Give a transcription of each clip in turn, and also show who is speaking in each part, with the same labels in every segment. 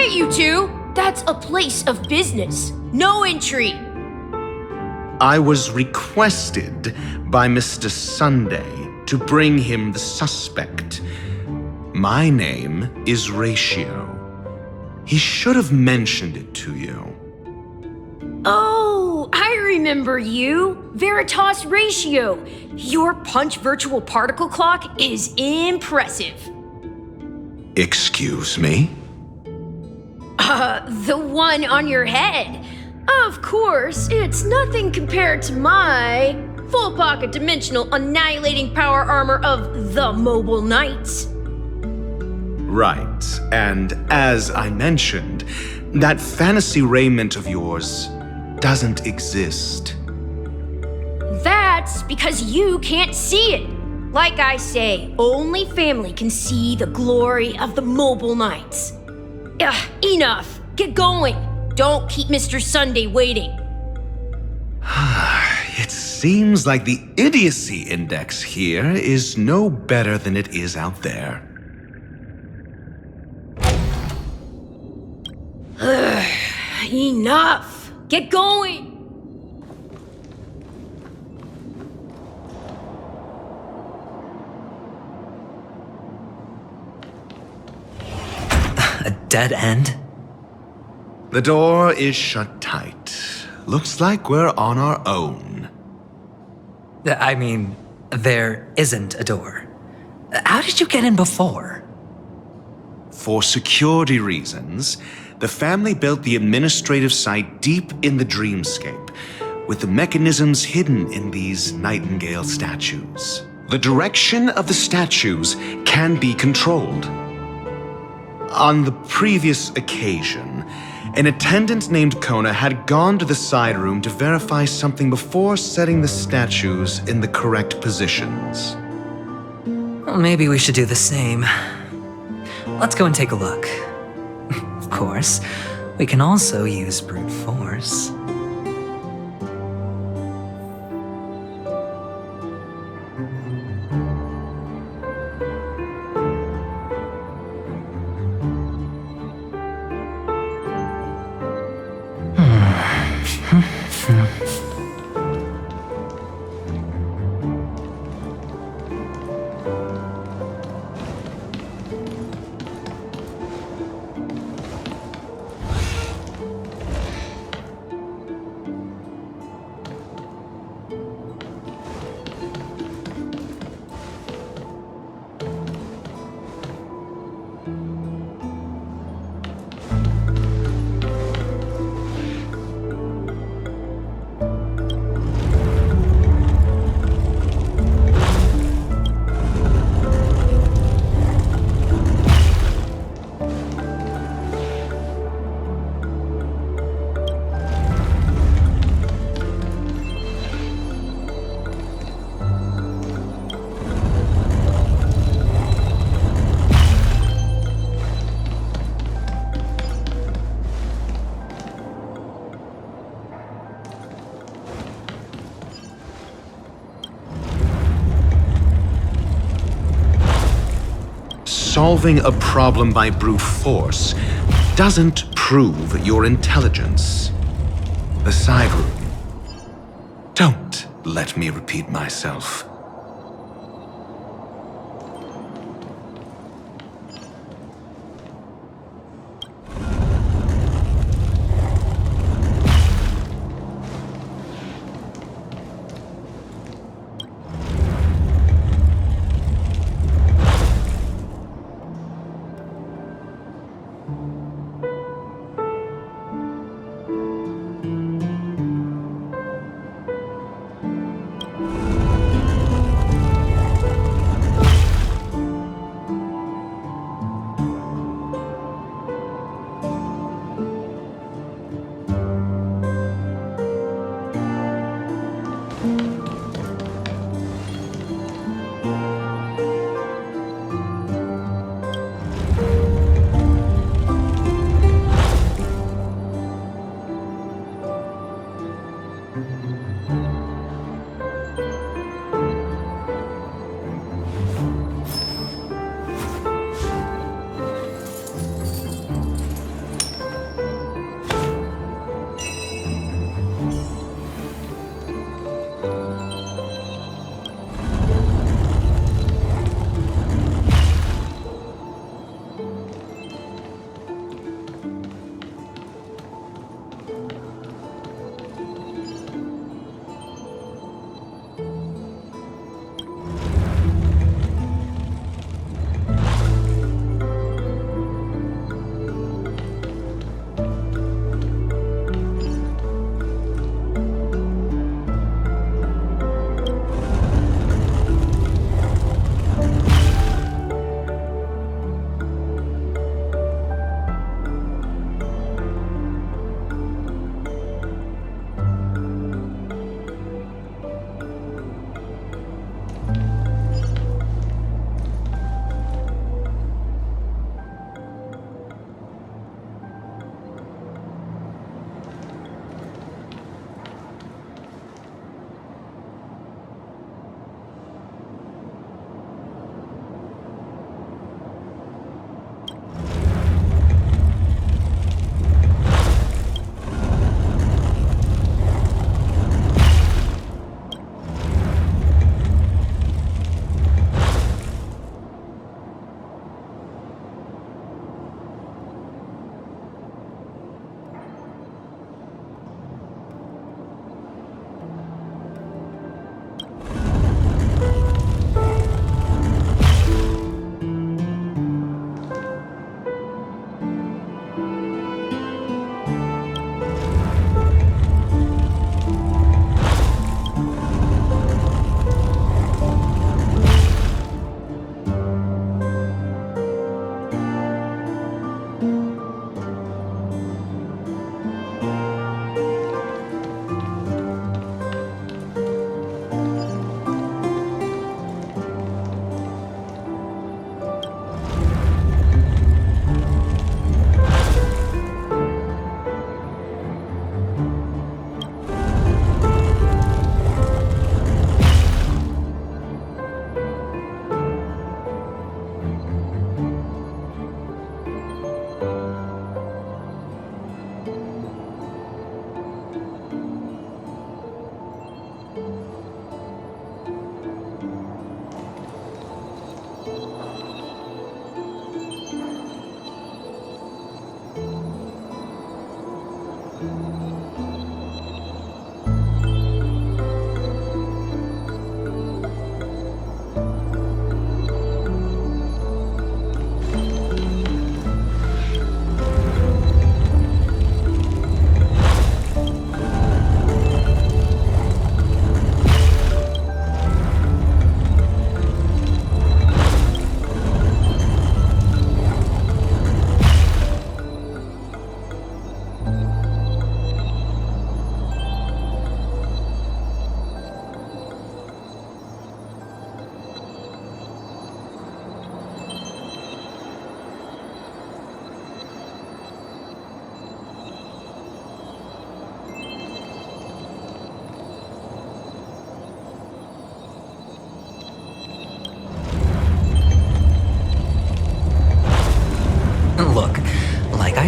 Speaker 1: Hey, you two! That's a place of business. No entry.
Speaker 2: I was requested by Mr. Sunday to bring him the suspect. My name is Ratio. He should have mentioned it to you.
Speaker 1: Oh, I remember you. Veritas Ratio. Your punch virtual particle clock is impressive.
Speaker 2: Excuse me?
Speaker 1: The one on your head. Of course, it's nothing compared to my full pocket dimensional annihilating power armor of the Mobile Knights.
Speaker 2: Right, and as I mentioned, that fantasy raiment of yours doesn't exist.
Speaker 1: That's because you can't see it. Like I say, only family can see the glory of the Mobile Knights. Ugh, enough. Get going. Don't keep Mr. Sunday waiting.
Speaker 2: It seems like the idiocy index here is no better than it is out there.
Speaker 1: Enough. Get going.
Speaker 3: A dead end?
Speaker 2: The door is shut tight. Looks like we're on our own.
Speaker 3: I mean, there isn't a door. How did you get in before?
Speaker 2: For security reasons, the family built the administrative site deep in the dreamscape, with the mechanisms hidden in these nightingale statues. The direction of the statues can be controlled. On the previous occasion, an attendant named Kona had gone to the side room to verify something before setting the statues in the correct positions.
Speaker 3: Well, maybe we should do the same. Let's go and take a look. Of course, we can also use brute force.
Speaker 2: Solving a problem by brute force doesn't prove your intelligence. The side room. Don't let me repeat myself.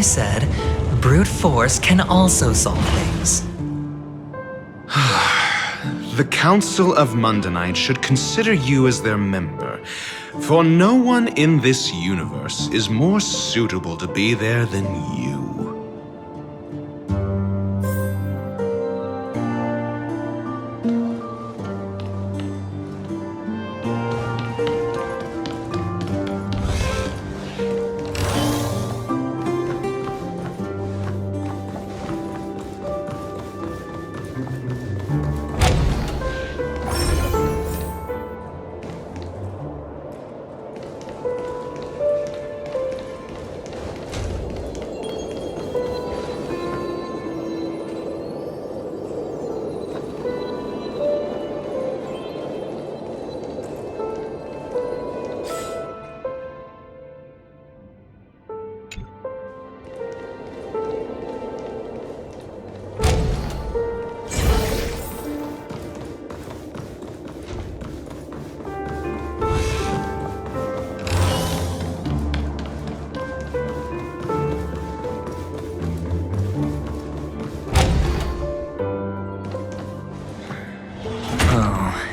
Speaker 3: I said, brute force can also solve things.
Speaker 2: The Council of Mundanite should consider you as their member, for no one in this universe is more suitable to be there than you.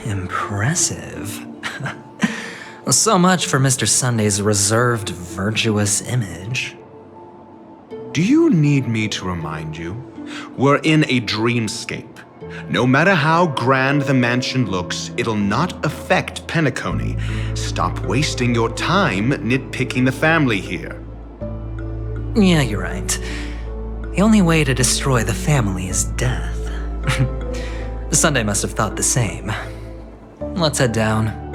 Speaker 3: Impressive. So much for Mr. Sunday's reserved, virtuous image.
Speaker 2: Do you need me to remind you? We're in a dreamscape. No matter how grand the mansion looks, it'll not affect Penacony. Stop wasting your time nitpicking the family here.
Speaker 3: Yeah, you're right. The only way to destroy the family is death. Sunday must have thought the same. Let's head down.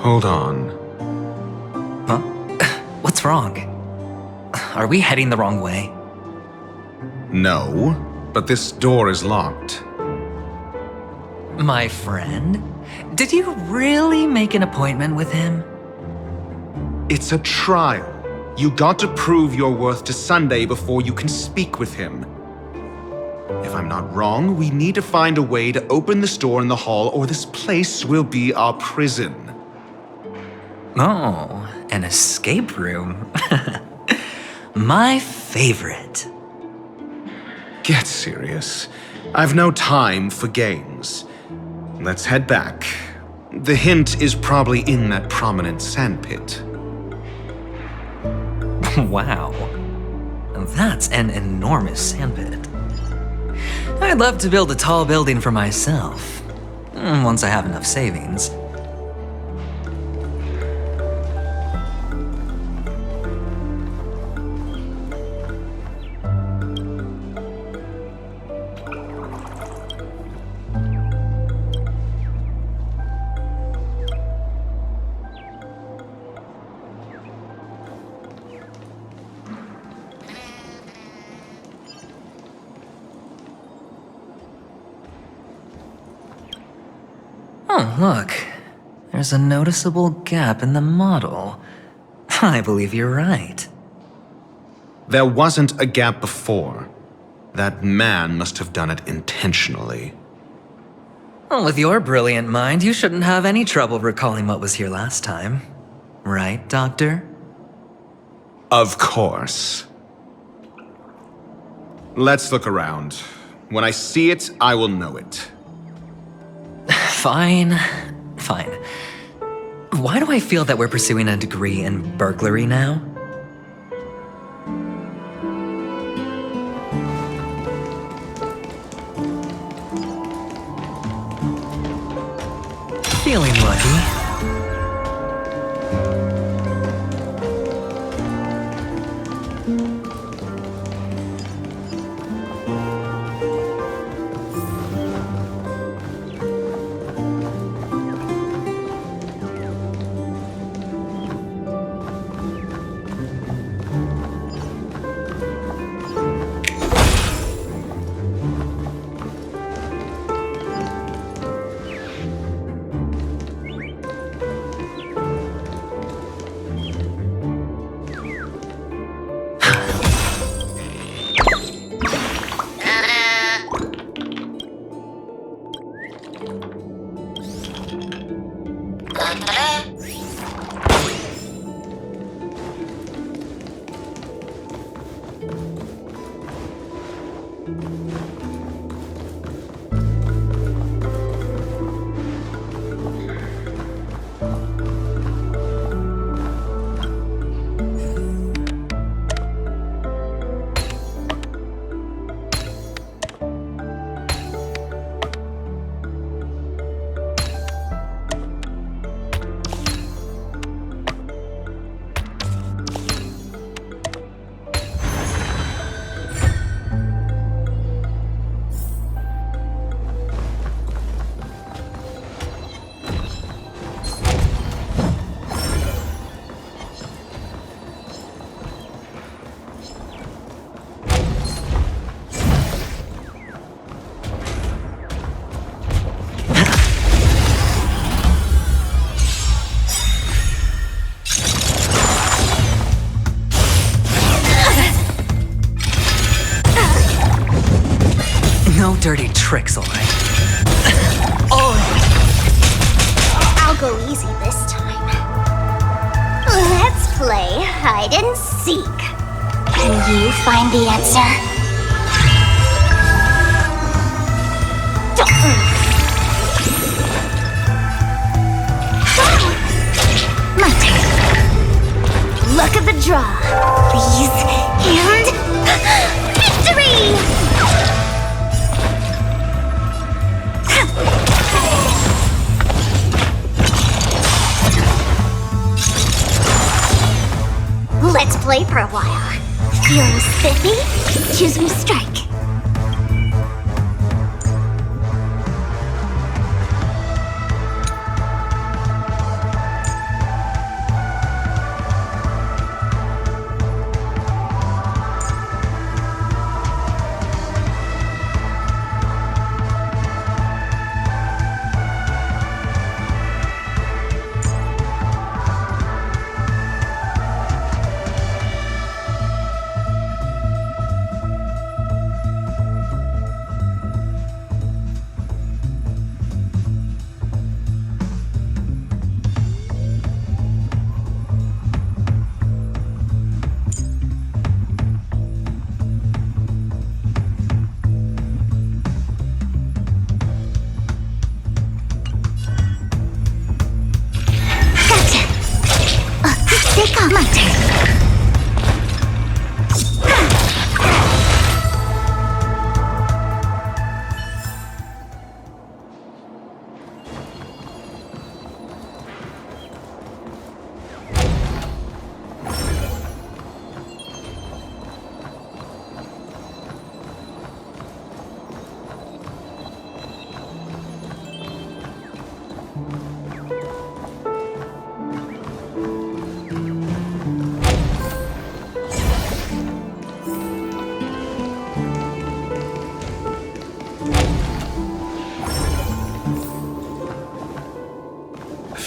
Speaker 2: Hold on.
Speaker 3: Huh? What's wrong? Are we heading the wrong way?
Speaker 2: No, but this door is locked.
Speaker 3: My friend? Did you really make an appointment with him?
Speaker 2: It's a trial. You got to prove your worth to Sunday before you can speak with him. If I'm not wrong, we need to find a way to open this door in the hall, or this place will be our prison.
Speaker 3: Oh, an escape room. My favorite.
Speaker 2: Get serious. I've no time for games. Let's head back. The hint is probably in that prominent sandpit.
Speaker 3: Wow. That's an enormous sandpit. I'd love to build a tall building for myself, once I have enough savings. Oh, look. There's a noticeable gap in the model. I believe you're right.
Speaker 2: There wasn't a gap before. That man must have done it intentionally.
Speaker 3: Well, with your brilliant mind, you shouldn't have any trouble recalling what was here last time. Right, Doctor?
Speaker 2: Of course. Let's look around. When I see it, I will know it.
Speaker 3: Fine. Fine. Why do I feel that we're pursuing a degree in burglary now? Feeling lucky. No dirty tricks, all right. Oh!
Speaker 4: I'll go easy this time. Let's play hide and seek. Can you find the answer? My turn. Look at the draw, please, and victory! Let's play for a while. Feeling spiffy? Choose me strike. My turn.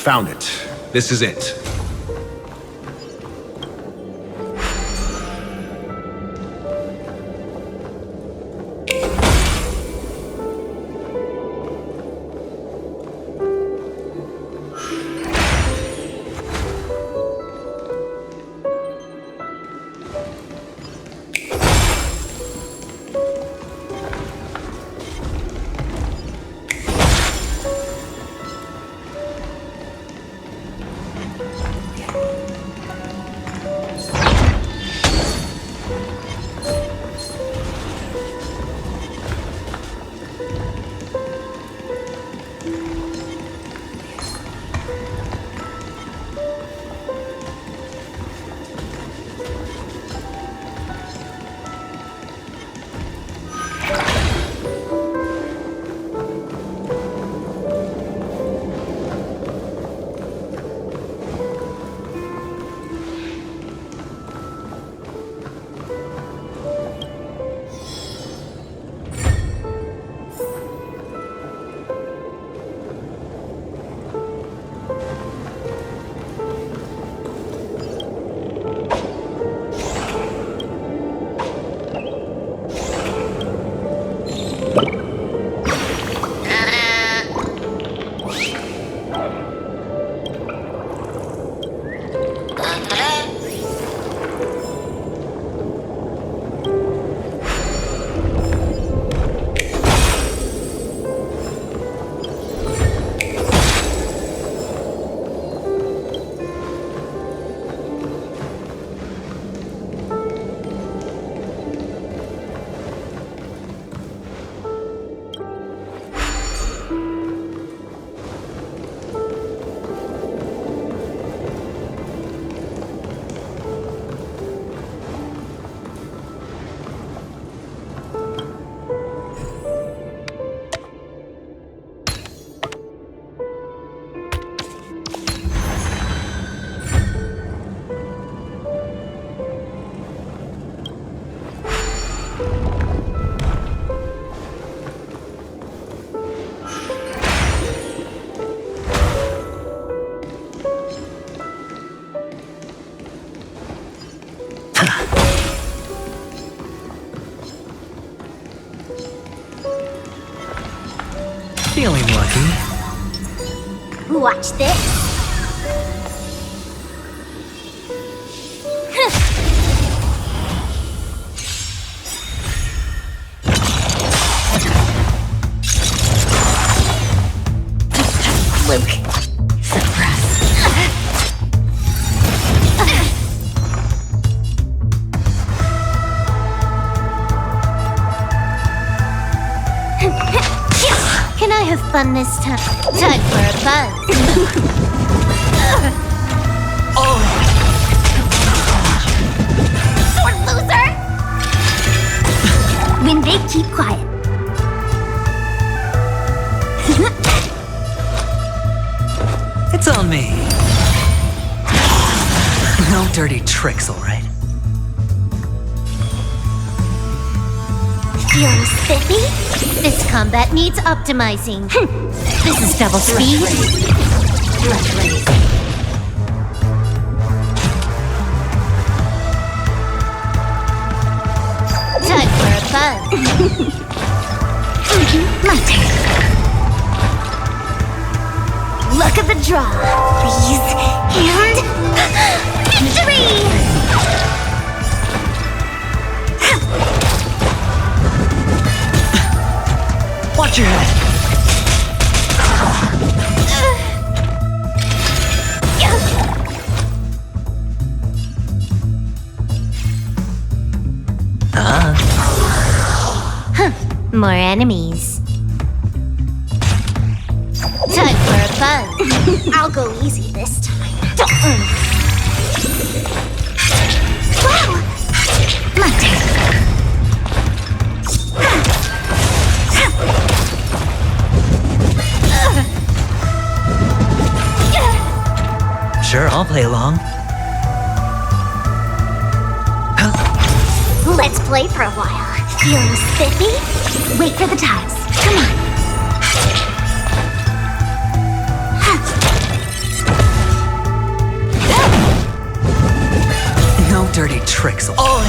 Speaker 2: Found it. This is it.
Speaker 3: Feeling lucky.
Speaker 4: Watch this. Luke, suppress. Can I have fun this time? Time for a buzz. Sword loser! When they keep quiet.
Speaker 3: It's on me. No dirty tricks, alright?
Speaker 4: Feeling spiffy? This combat needs optimizing. This is double speed. Let's race. Time for a buzz. My turn. Look at the draw, please. And victory!
Speaker 3: Watch your head. More enemies. Time for a buzz. I'll go easy this time. Wow! My turn. Sure, I'll play along.
Speaker 4: Let's play for a while. Feeling spiffy? Wait for the tiles. Come on.
Speaker 3: No dirty tricks. Oh!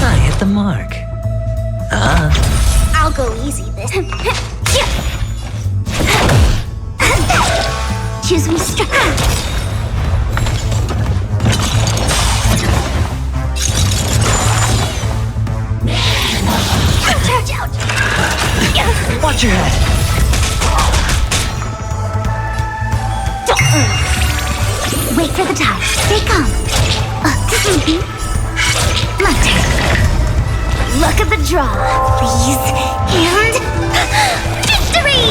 Speaker 3: I hit the mark.
Speaker 4: I'll go easy this. Choose me straight. Charge out.
Speaker 3: Watch your head.
Speaker 4: Wait for the time. Stay calm. My turn. Look at the draw, please. And victory!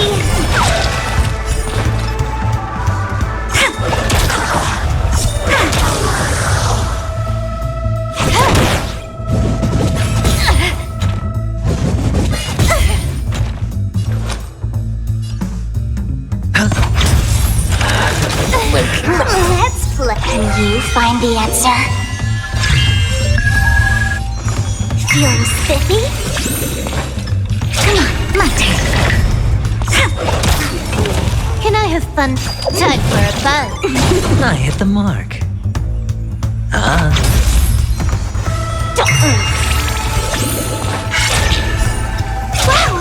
Speaker 4: Let's play. Can you find the answer? Feeling spiffy? Come on, my turn. Can I have fun? Time for a buzz.
Speaker 3: I hit the mark.
Speaker 4: Wow!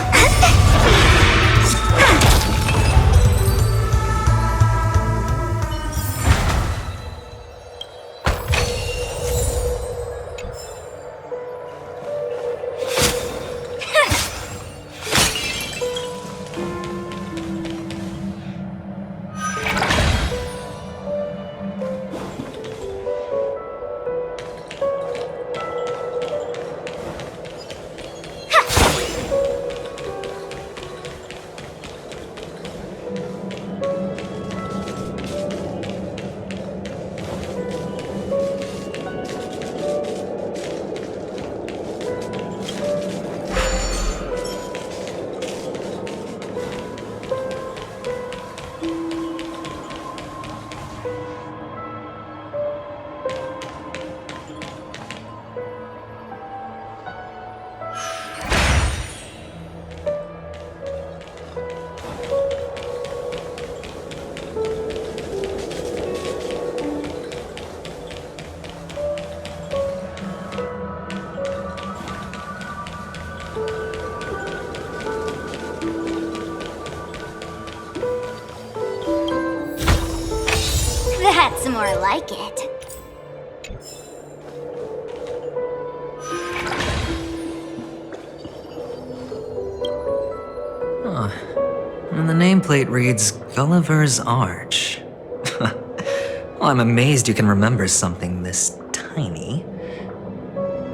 Speaker 4: more like it.
Speaker 3: And the nameplate reads Gulliver's Arch. Well, I'm amazed you can remember something this tiny.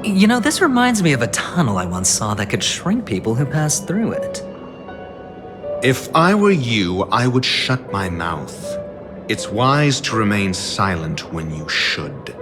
Speaker 3: You know, this reminds me of a tunnel I once saw that could shrink people who passed through it.
Speaker 2: If I were you, I would shut my mouth. It's wise to remain silent when you should.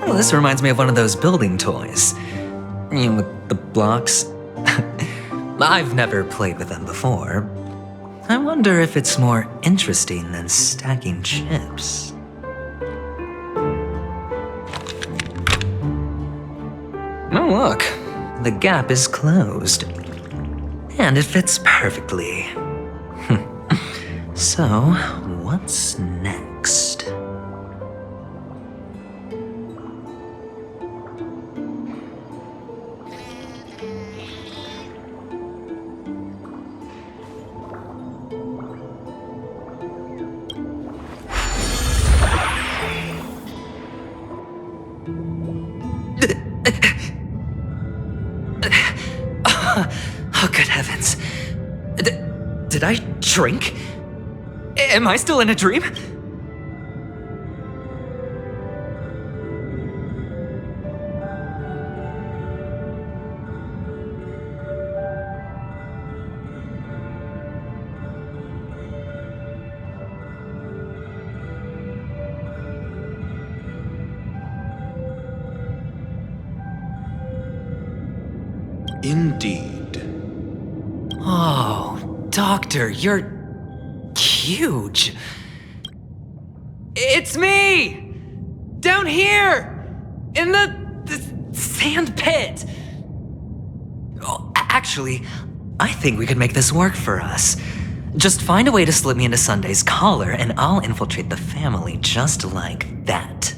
Speaker 3: Oh, this reminds me of one of those building toys. You know, with the blocks. I've never played with them before. I wonder if it's more interesting than stacking chips. Oh, look. The gap is closed. And it fits perfectly. So, what's next? Oh, good heavens. Did I drink? Am I still in a dream?
Speaker 2: Indeed.
Speaker 3: Oh, Doctor, you're huge. It's me! Down here! In the sand pit! Oh, actually, I think we could make this work for us. Just find a way to slip me into Sunday's collar, and I'll infiltrate the family just like that.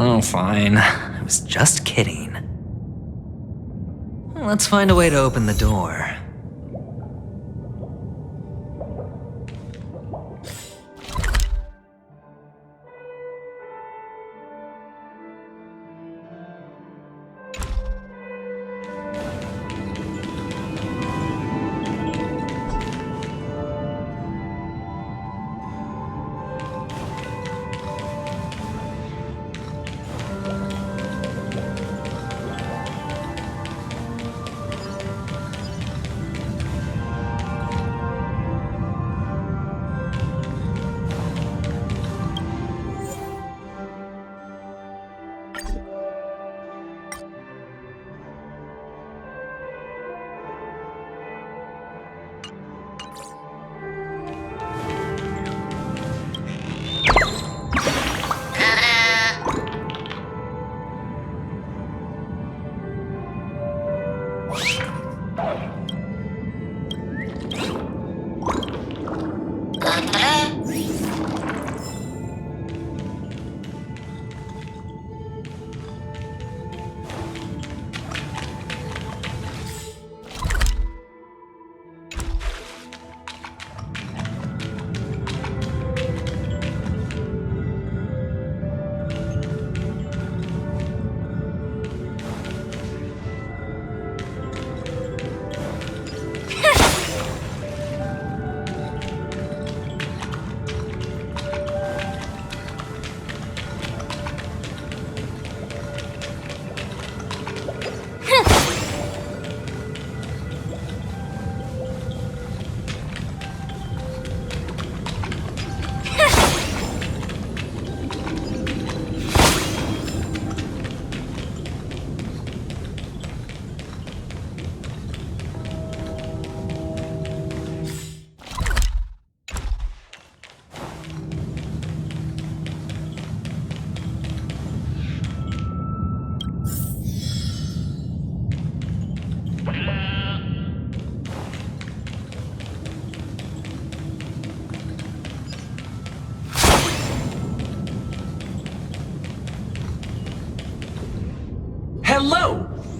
Speaker 3: Oh, fine. I was just kidding. Let's find a way to open the door.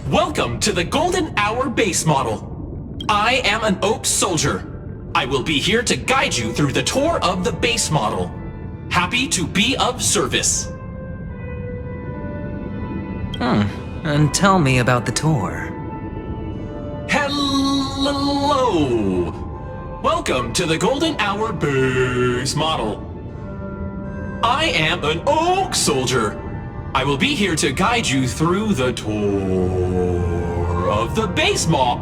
Speaker 5: Welcome to the Golden Hour base model. I am an Oak soldier. I will be here to guide you through the tour of the base model. Happy to be of service.
Speaker 3: And tell me about the tour.
Speaker 5: Hello! Welcome to the Golden Hour base model. I am an Oak soldier. I will be here to guide you through the tour of the base model.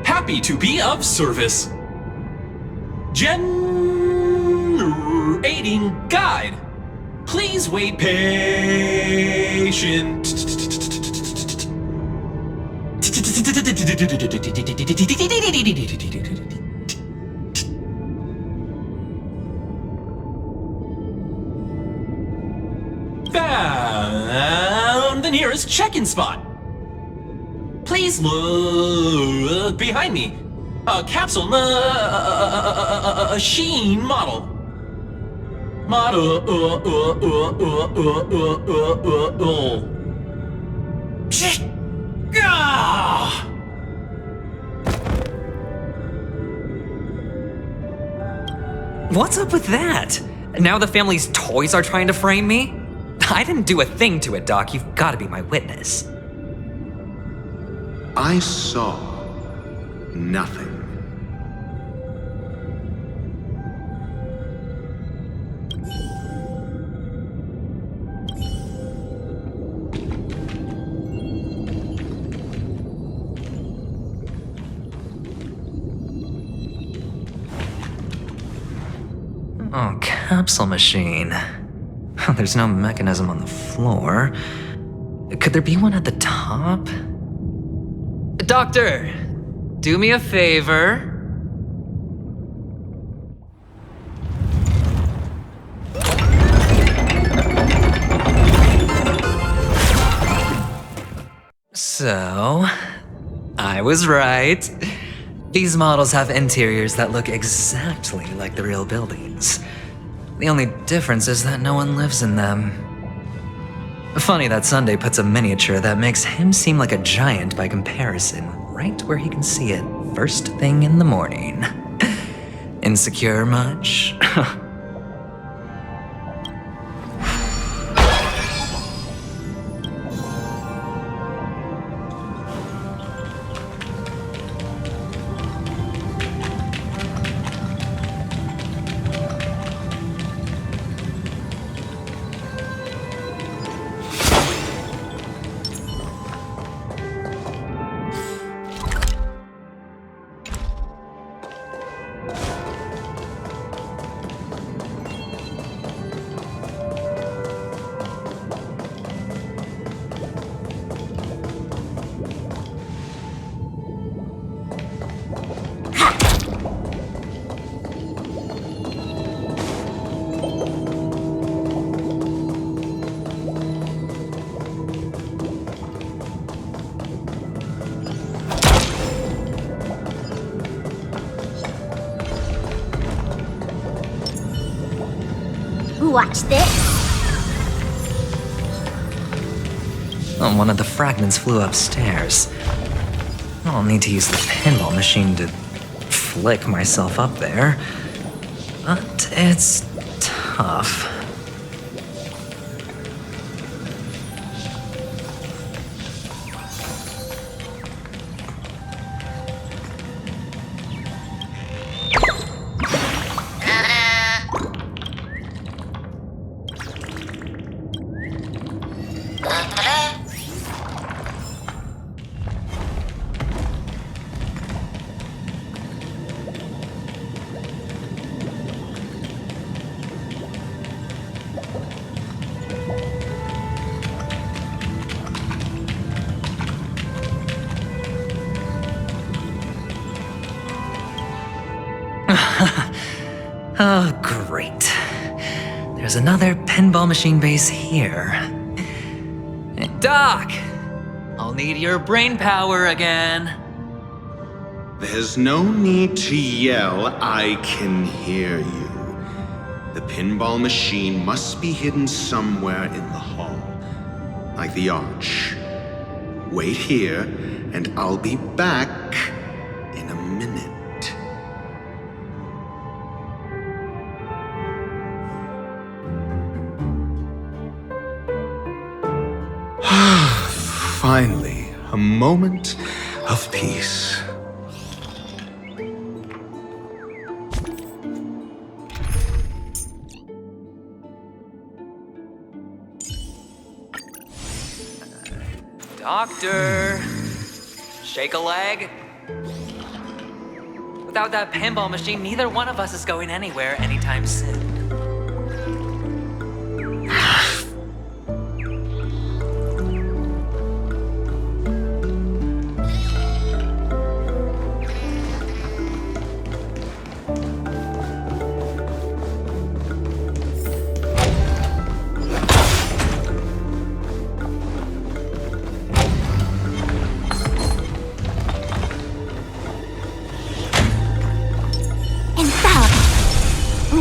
Speaker 5: Happy to be of service. Generating guide. Please wait patient. Found the nearest check-in spot. Please look behind me. A capsule machine model.
Speaker 3: What's up with that? Now the family's toys are trying to frame me? I didn't do a thing to it, Doc. You've got to be my witness.
Speaker 2: I saw nothing.
Speaker 3: Oh, capsule machine. There's no mechanism on the floor. Could there be one at the top? Doctor, do me a favor. So, I was right. These models have interiors that look exactly like the real buildings. The only difference is that no one lives in them. Funny that Sunday puts a miniature that makes him seem like a giant by comparison right where he can see it first thing in the morning. Insecure much?
Speaker 4: Watch this.
Speaker 3: Oh, one of the fragments flew upstairs. I'll need to use the pinball machine to flick myself up there. But it's tough. Oh, great. There's another pinball machine base here. Doc! I'll need your brain power again.
Speaker 2: There's no need to yell, I can hear you. The pinball machine must be hidden somewhere in the hall, like the arch. Wait here, and I'll be back in a minute. Finally, a moment of peace.
Speaker 3: Doctor! Shake a leg? Without that pinball machine, neither one of us is going anywhere anytime soon.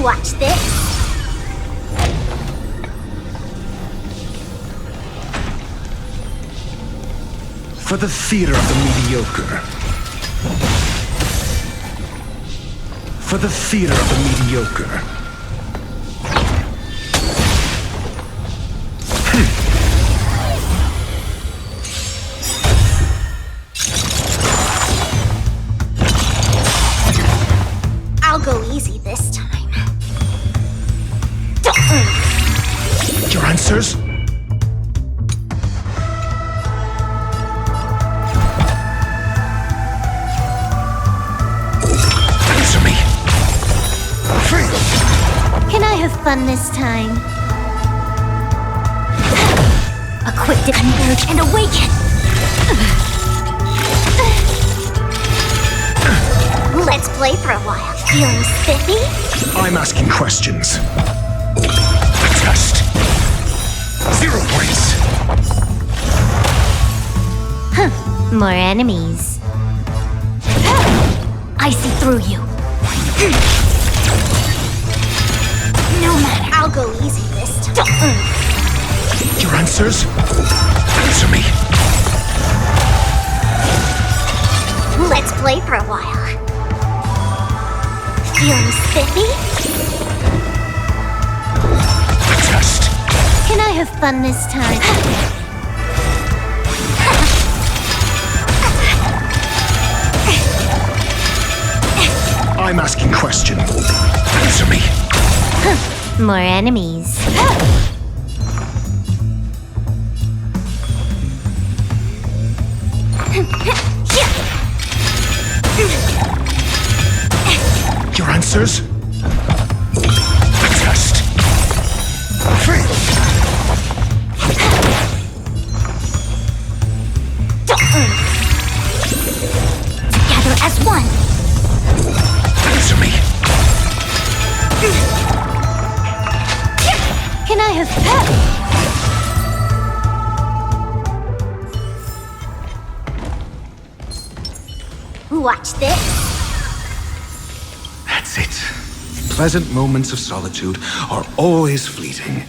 Speaker 4: Watch this.
Speaker 2: For the theater of the mediocre. For the theater of the mediocre.
Speaker 4: I'll go easy this time.
Speaker 2: Your answers? Answer me! Free!
Speaker 4: Can I have fun this time? Equipped to converge and awaken! Let's play for a while. Feeling spiffy?
Speaker 2: I'm asking questions. A test. 0 points.
Speaker 4: More enemies. I see through you. No matter. I'll go easy this time.
Speaker 2: Your answers? Answer me.
Speaker 4: Let's play for a while. Feeling spiffy?
Speaker 2: A test.
Speaker 4: Can I have fun this time?
Speaker 2: I'm asking questions. Answer me.
Speaker 4: More enemies.
Speaker 2: Your answers? A test. Free.
Speaker 4: Together as one.
Speaker 2: Answer me.
Speaker 4: Can I have Watch this.
Speaker 2: That's it. Pleasant moments of solitude are always fleeting.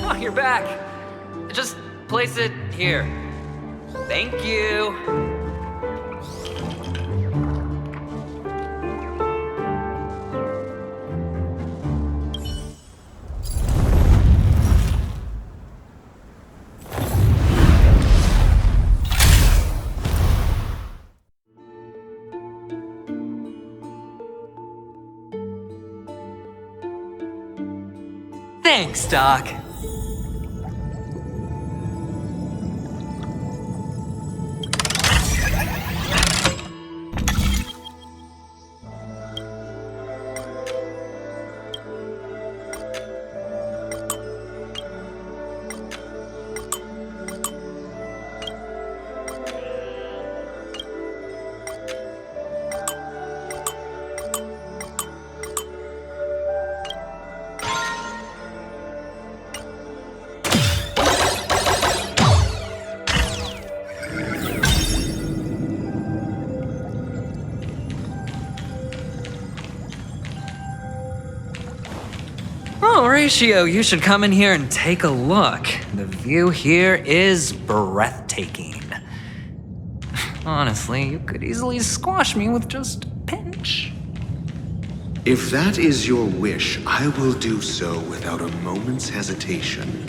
Speaker 3: Oh, you're back. Just place it here. Thank you. Thanks, Doc. Oh, Horatio, you should come in here and take a look. The view here is breathtaking. Honestly, you could easily squash me with just a pinch.
Speaker 2: If that is your wish, I will do so without a moment's hesitation.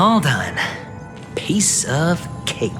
Speaker 3: All done. Piece of cake.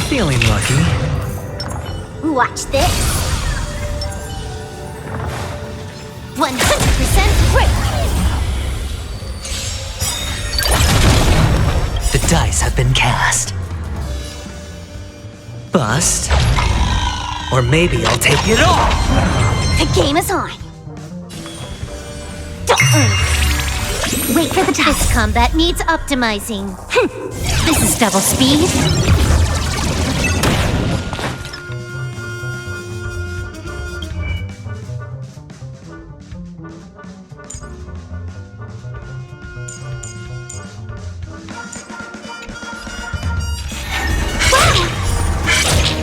Speaker 3: Feeling lucky.
Speaker 4: Watch this. 100% break.
Speaker 3: The dice have been cast. Bust. Or maybe I'll take it all.
Speaker 4: The game is on. Wait for the dice. This combat needs optimizing. This is double speed.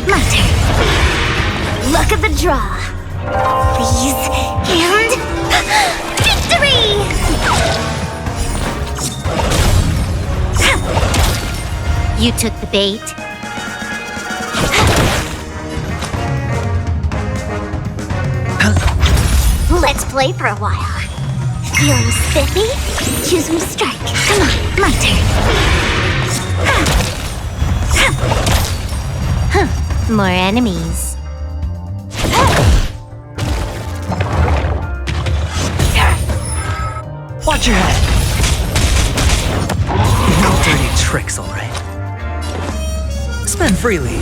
Speaker 4: My turn. Luck of the draw. Please. And victory! You took the bait. Let's play for a while. Feeling spiffy? Choose me to strike. Come on, my turn. More enemies.
Speaker 3: Watch your head. No dirty tricks, all right. Spend freely.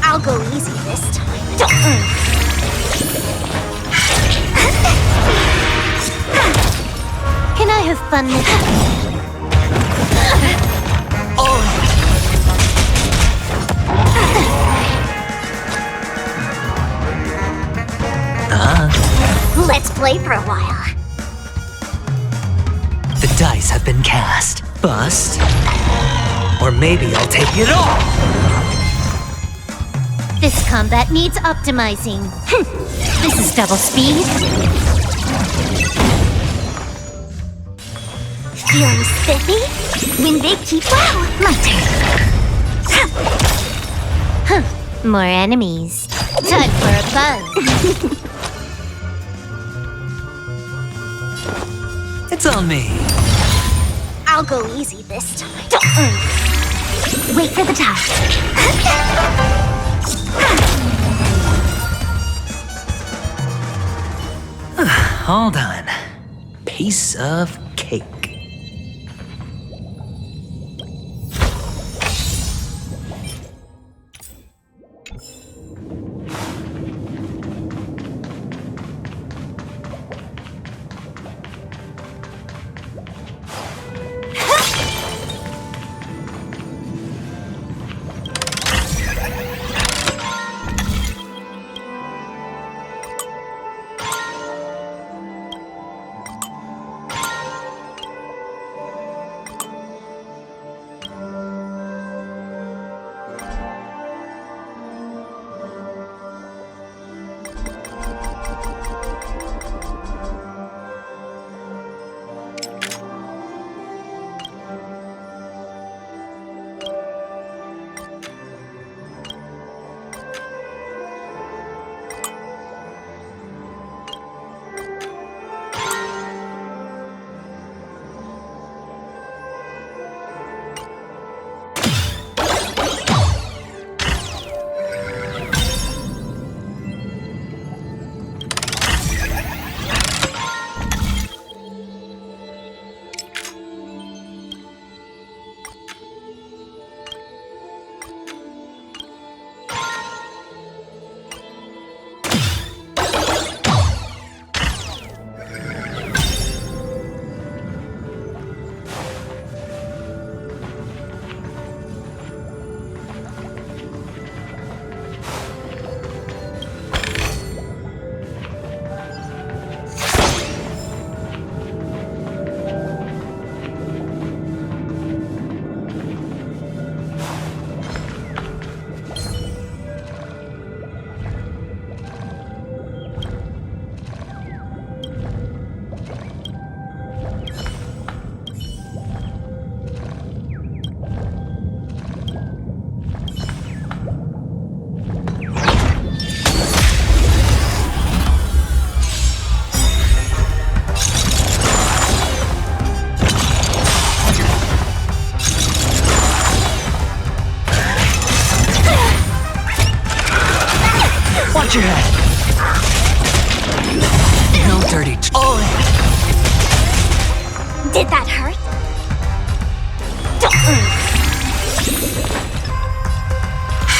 Speaker 4: I'll go easy this time. Can I have fun with it? Let's play for a while.
Speaker 3: The dice have been cast. Bust. Or maybe I'll take it all.
Speaker 4: This combat needs optimizing. This is double speed. Feeling spiffy? Win big, keep wow. My turn. More enemies. Time for a buzz.
Speaker 3: It's on me.
Speaker 4: I'll go easy this time. Wait for the task.
Speaker 3: All done. Piece of cake. Watch your head. No dirty. Oh.
Speaker 4: Did that hurt?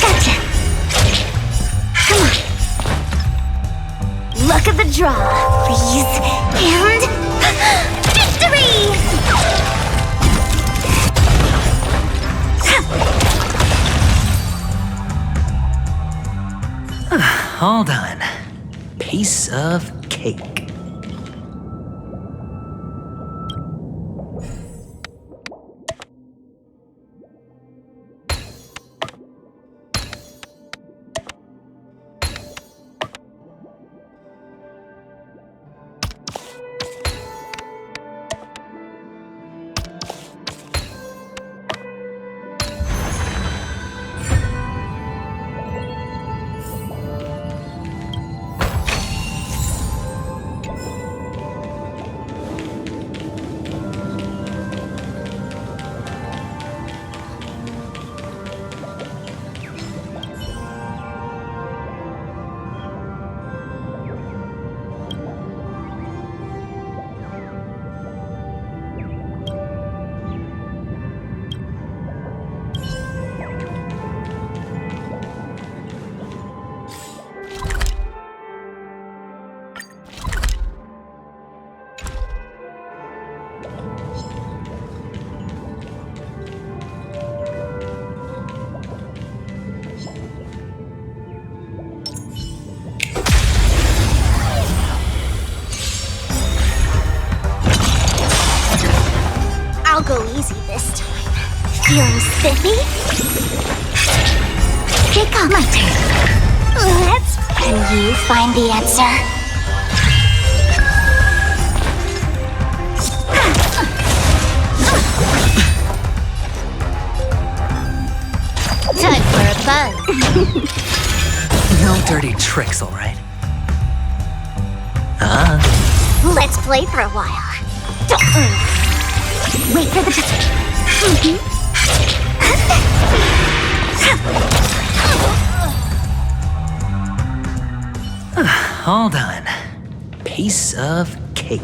Speaker 4: Gotcha. Come on. Look at the draw, please. And victory!
Speaker 3: All done. Piece of cake.
Speaker 4: I'll go easy this time. Feeling spiffy? Pick up my turn. Can you find the answer? buzz.
Speaker 3: No dirty tricks, all right?
Speaker 4: Let's play for a while. Don't move. Wait for the buzzer.
Speaker 3: All done. Piece of cake.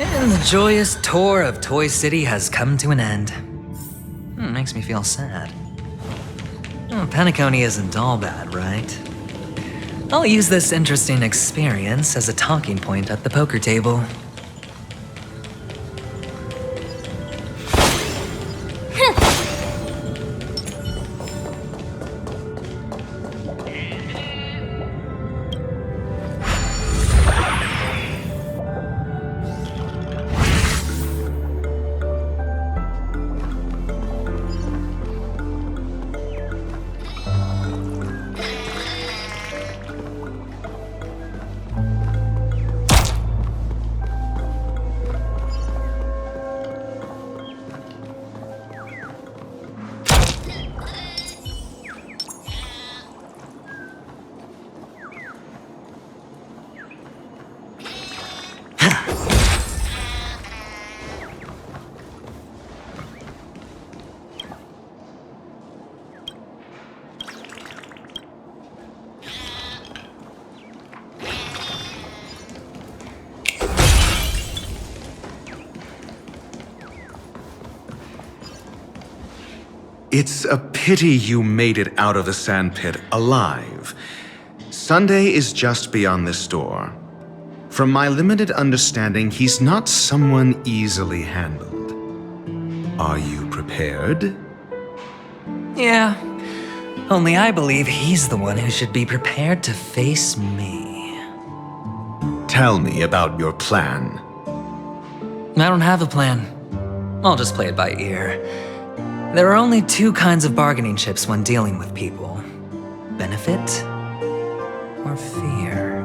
Speaker 3: And the joyous tour of Toy City has come to an end. Makes me feel sad. Penacony isn't all bad, right? I'll use this interesting experience as a talking point at the poker table.
Speaker 2: It's a pity you made it out of the sandpit alive. Sunday is just beyond this door. From my limited understanding, he's not someone easily handled. Are you prepared?
Speaker 3: Yeah, only I believe he's the one who should be prepared to face me.
Speaker 2: Tell me about your plan.
Speaker 3: I don't have a plan. I'll just play it by ear. There are only two kinds of bargaining chips when dealing with people. Benefit or fear.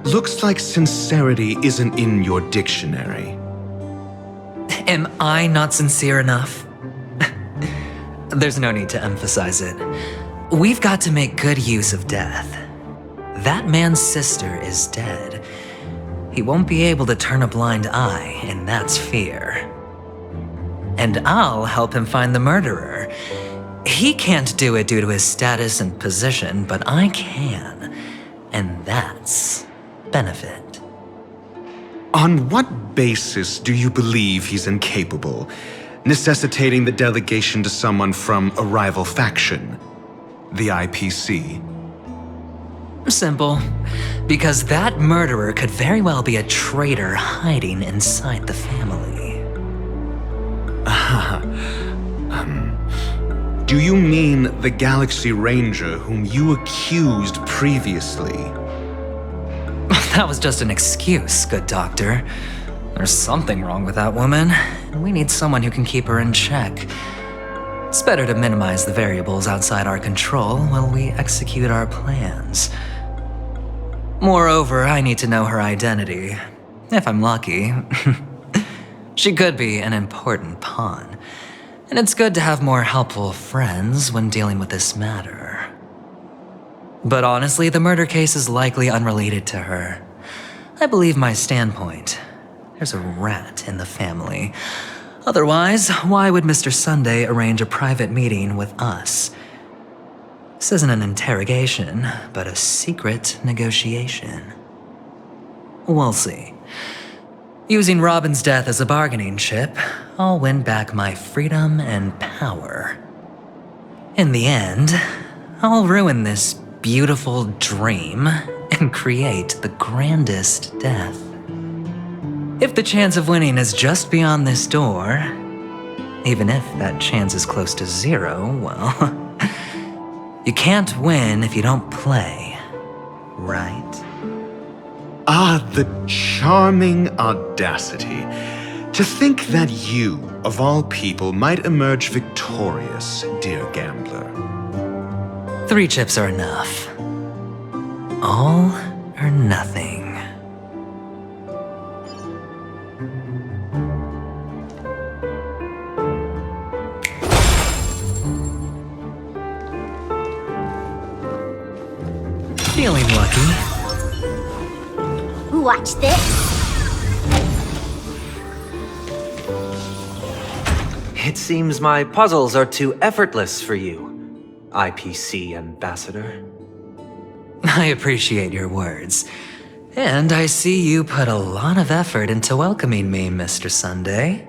Speaker 2: Looks like sincerity isn't in your dictionary.
Speaker 3: Am I not sincere enough? There's no need to emphasize it. We've got to make good use of death. That man's sister is dead. He won't be able to turn a blind eye, and that's fear. And I'll help him find the murderer. He can't do it due to his status and position, but I can. And that's benefit.
Speaker 2: On what basis do you believe he's incapable, necessitating the delegation to someone from a rival faction, the IPC?
Speaker 3: Simple. Because that murderer could very well be a traitor hiding inside the family.
Speaker 2: Do you mean the Galaxy Ranger whom you accused previously?
Speaker 3: That was just an excuse, good doctor. There's something wrong with that woman, and we need someone who can keep her in check. It's better to minimize the variables outside our control while we execute our plans. Moreover, I need to know her identity. If I'm lucky. She could be an important pawn. And it's good to have more helpful friends when dealing with this matter. But honestly, the murder case is likely unrelated to her. I believe my standpoint. There's a rat in the family. Otherwise, why would Mr. Sunday arrange a private meeting with us? This isn't an interrogation, but a secret negotiation. We'll see. Using Robin's death as a bargaining chip, I'll win back my freedom and power. In the end, I'll ruin this beautiful dream and create the grandest death. If the chance of winning is just beyond this door, even if that chance is close to zero, well, you can't win if you don't play, right?
Speaker 2: Ah, the charming audacity. To think that you, of all people, might emerge victorious, dear gambler.
Speaker 3: 3 chips are enough. All or nothing. Feeling lucky.
Speaker 4: Watch this.
Speaker 6: It seems my puzzles are too effortless for you, IPC Ambassador.
Speaker 3: I appreciate your words. And I see you put a lot of effort into welcoming me, Mr. Sunday.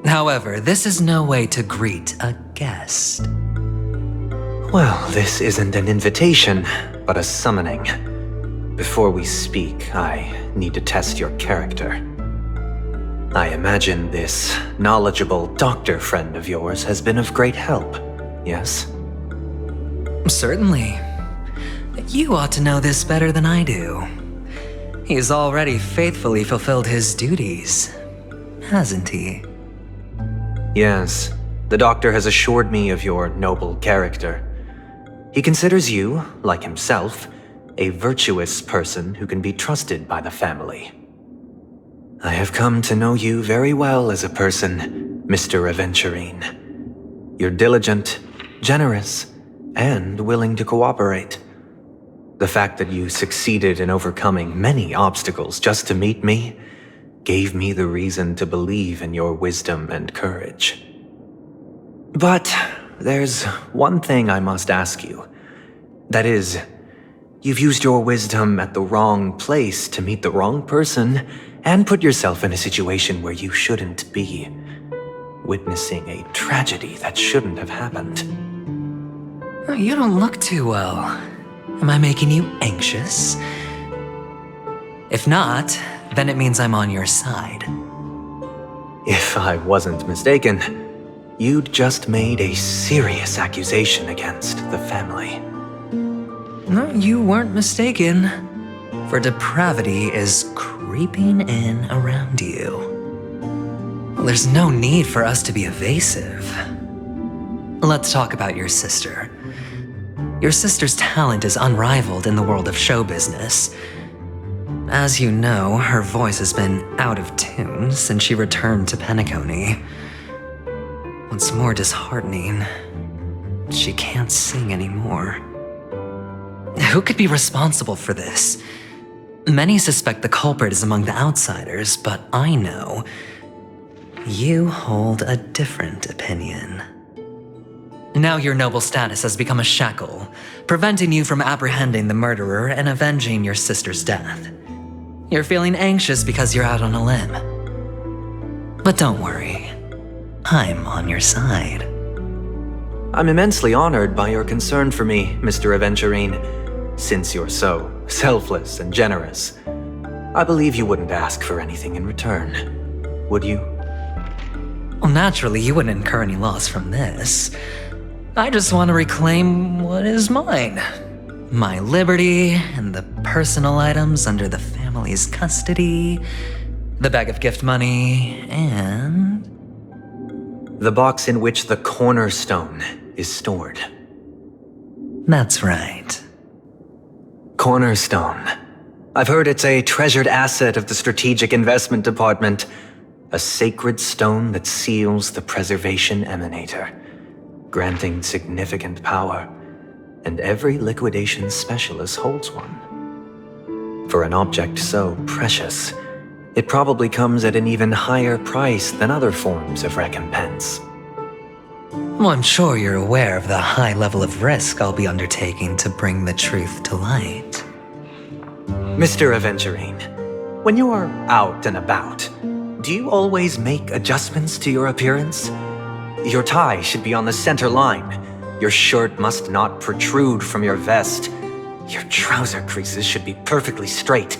Speaker 3: However, this is no way to greet a guest.
Speaker 6: Well, this isn't an invitation, but a summoning. Before we speak, I need to test your character. I imagine this knowledgeable doctor friend of yours has been of great help, yes?
Speaker 3: Certainly. You ought to know this better than I do. He's already faithfully fulfilled his duties, hasn't he?
Speaker 6: Yes, the doctor has assured me of your noble character. He considers you, like himself, a virtuous person who can be trusted by the family. I have come to know you very well as a person, Mr. Aventurine. You're diligent, generous, and willing to cooperate. The fact that you succeeded in overcoming many obstacles just to meet me gave me the reason to believe in your wisdom and courage. But there's one thing I must ask you. That is, you've used your wisdom at the wrong place to meet the wrong person and put yourself in a situation where you shouldn't be, witnessing a tragedy that shouldn't have happened.
Speaker 3: You don't look too well. Am I making you anxious? If not, then it means I'm on your side.
Speaker 6: If I wasn't mistaken, you'd just made a serious accusation against the family.
Speaker 3: No, you weren't mistaken. For depravity is creeping in around you. Well, there's no need for us to be evasive. Let's talk about your sister. Your sister's talent is unrivaled in the world of show business. As you know, her voice has been out of tune since she returned to Penacony. What's more disheartening, she can't sing anymore. Who could be responsible for this? Many suspect the culprit is among the outsiders, but I know you hold a different opinion. Now your noble status has become a shackle, preventing you from apprehending the murderer and avenging your sister's death. You're feeling anxious because you're out on a limb. But don't worry, I'm on your side.
Speaker 6: I'm immensely honored by your concern for me, Mr. Aventurine. Since you're so selfless and generous, I believe you wouldn't ask for anything in return, would you?
Speaker 3: Well, naturally, you wouldn't incur any loss from this. I just want to reclaim what is mine. My liberty and the personal items under the family's custody, the bag of gift money, and...
Speaker 6: the box in which the cornerstone is stored.
Speaker 3: That's right.
Speaker 6: Cornerstone. I've heard it's a treasured asset of the Strategic Investment Department. A sacred stone that seals the Preservation Emanator, granting significant power. and every liquidation specialist holds one. For an object so precious, it probably comes at an even higher price than other forms of recompense.
Speaker 3: Well, I'm sure you're aware of the high level of risk I'll be undertaking to bring the truth to light.
Speaker 6: Mr. Aventurine, when you are out and about, do you always make adjustments to your appearance? Your tie should be on the center line. Your shirt must not protrude from your vest. Your trouser creases should be perfectly straight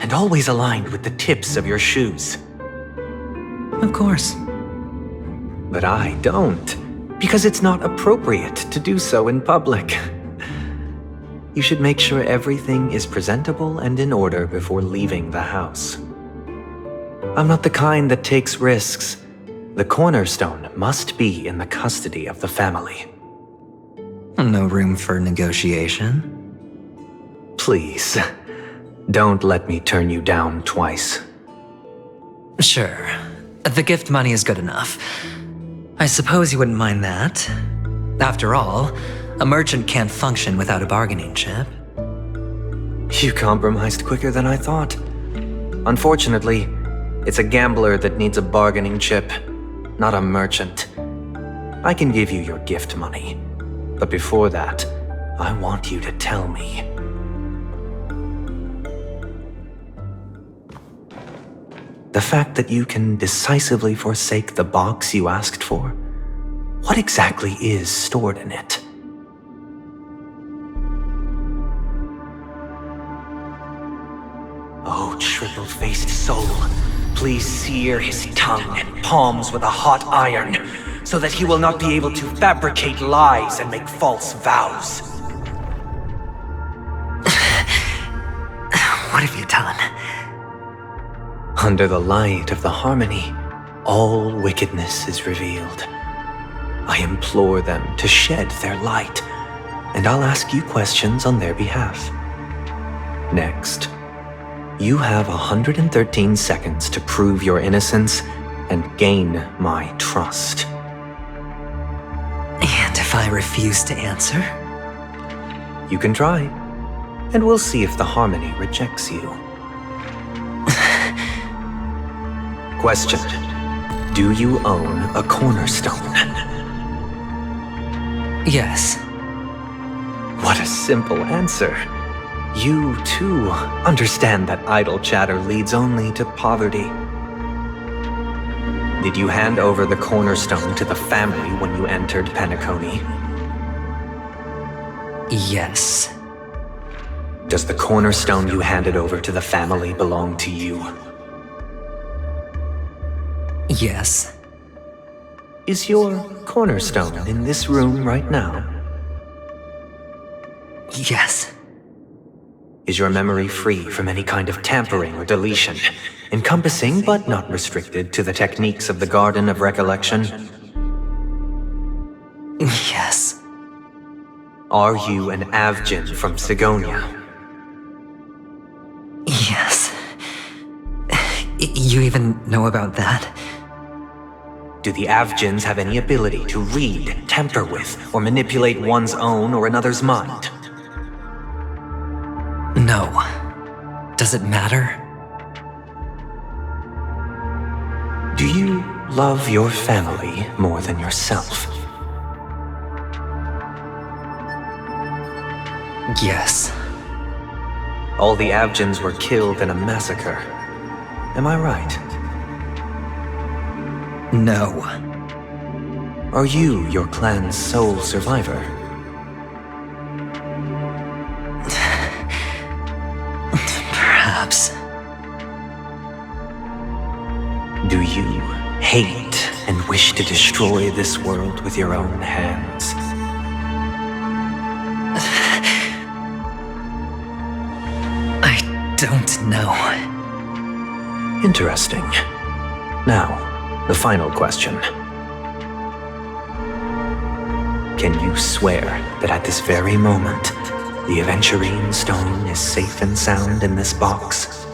Speaker 6: and always aligned with the tips of your shoes.
Speaker 3: Of course.
Speaker 6: But I don't, because it's not appropriate to do so in public. You should make sure everything is presentable and in order before leaving the house. I'm not the kind that takes risks. The cornerstone must be in the custody of the family.
Speaker 3: No room for negotiation.
Speaker 6: Please, don't let me turn you down twice.
Speaker 3: Sure. The gift money is good enough. I suppose you wouldn't mind that. After all, a merchant can't function without a bargaining chip.
Speaker 6: You compromised quicker than I thought. Unfortunately, it's a gambler that needs a bargaining chip, not a merchant. I can give you your gift money, but before that, I want you to tell me. The fact that you can decisively forsake the box you asked for, what exactly is stored in it? Oh, triple-faced soul, please sear his tongue and palms with a hot iron, so that he will not be able to fabricate lies and make false vows.
Speaker 3: What have you done?
Speaker 6: Under the light of the harmony, all wickedness is revealed. I implore them to shed their light, and I'll ask you questions on their behalf. Next, you have 113 seconds to prove your innocence and gain my trust.
Speaker 3: And if I refuse to answer?
Speaker 6: You can try, and we'll see if the harmony rejects you. Question: do you own a cornerstone?
Speaker 3: Yes.
Speaker 6: What a simple answer. You, too, understand that idle chatter leads only to poverty. Did you hand over the cornerstone to the family when you entered Penacony?
Speaker 3: Yes.
Speaker 6: Does the cornerstone you handed over to the family belong to you?
Speaker 3: Yes.
Speaker 6: Is your cornerstone in this room right now?
Speaker 3: Yes.
Speaker 6: Is your memory free from any kind of tampering or deletion, encompassing but not restricted to the techniques of the Garden of Recollection?
Speaker 3: Yes.
Speaker 6: Are you an Avgin from Sigonia?
Speaker 3: Yes. You even know about that?
Speaker 6: Do the Avgins have any ability to read, tamper with, or manipulate one's own or another's mind?
Speaker 3: No. Does it matter?
Speaker 6: Do you love your family more than yourself?
Speaker 3: Yes.
Speaker 6: All the Avgins were killed in a massacre. Am I right?
Speaker 3: No.
Speaker 6: Are you your clan's sole survivor?
Speaker 3: Perhaps.
Speaker 6: Do you hate and wish to destroy this world with your own hands?
Speaker 3: I don't know.
Speaker 6: Interesting. Now, the final question. Can you swear that at this very moment, the Aventurine Stone is safe and sound in this box?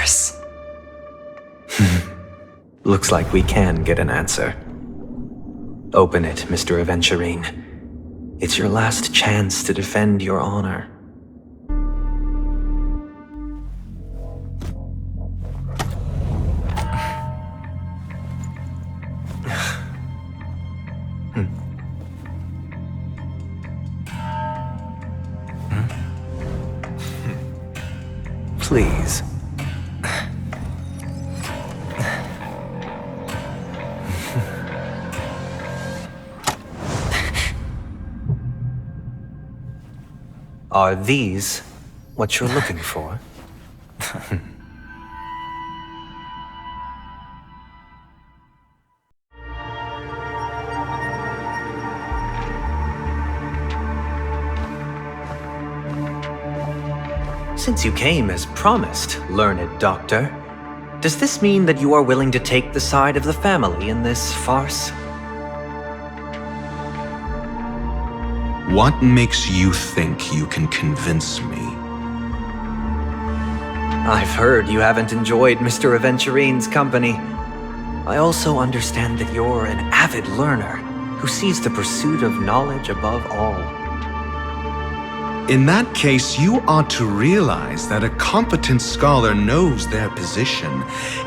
Speaker 3: course.
Speaker 6: Looks like we can get an answer. Open it, Mr. Aventurine. It's your last chance to defend your honor. Please. Are these what you're looking for? Since you came as promised, learned doctor, does this mean that you are willing to take the side of the family in this farce?
Speaker 2: What makes you think you can convince me?
Speaker 6: I've heard you haven't enjoyed Mr. Aventurine's company. I also understand that you're an avid learner who sees the pursuit of knowledge above all.
Speaker 2: In that case, you ought to realize that a competent scholar knows their position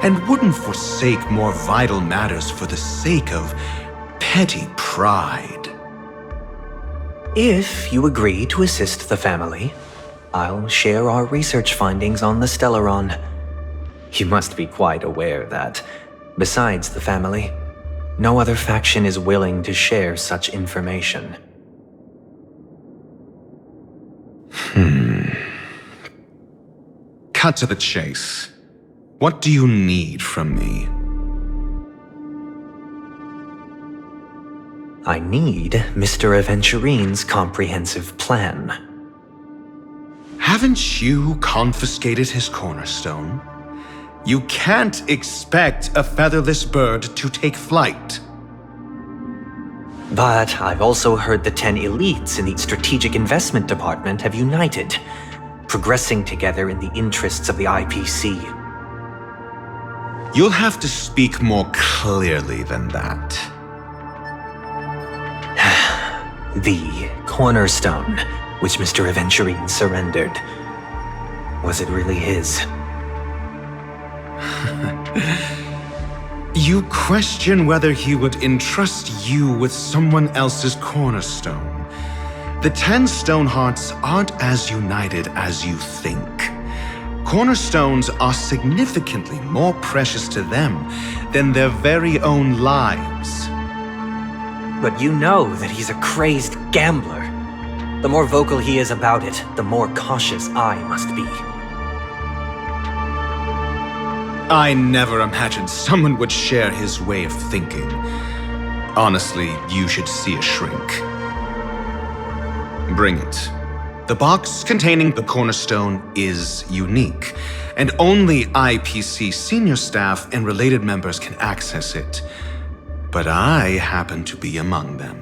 Speaker 2: and wouldn't forsake more vital matters for the sake of petty pride.
Speaker 6: If you agree to assist the family, I'll share our research findings on the Stellaron. You must be quite aware that, besides the family, no other faction is willing to share such information.
Speaker 2: Cut to the chase. What do you need from me?
Speaker 6: I need Mr. Aventurine's comprehensive plan.
Speaker 2: Haven't you confiscated his cornerstone? You can't expect a featherless bird to take flight.
Speaker 6: But I've also heard the 10 elites in the Strategic Investment Department have united, progressing together in the interests of the IPC.
Speaker 2: You'll have to speak more clearly than that.
Speaker 6: The cornerstone, which Mr. Aventurine surrendered. Was it really his?
Speaker 2: You question whether he would entrust you with someone else's cornerstone. The 10 Stonehearts aren't as united as you think. Cornerstones are significantly more precious to them than their very own lives.
Speaker 6: But you know that he's a crazed gambler. The more vocal he is about it, the more cautious I must be.
Speaker 2: I never imagined someone would share his way of thinking. Honestly, you should see a shrink. Bring it. The box containing the cornerstone is unique, and only IPC senior staff and related members can access it. But I happen to be among them.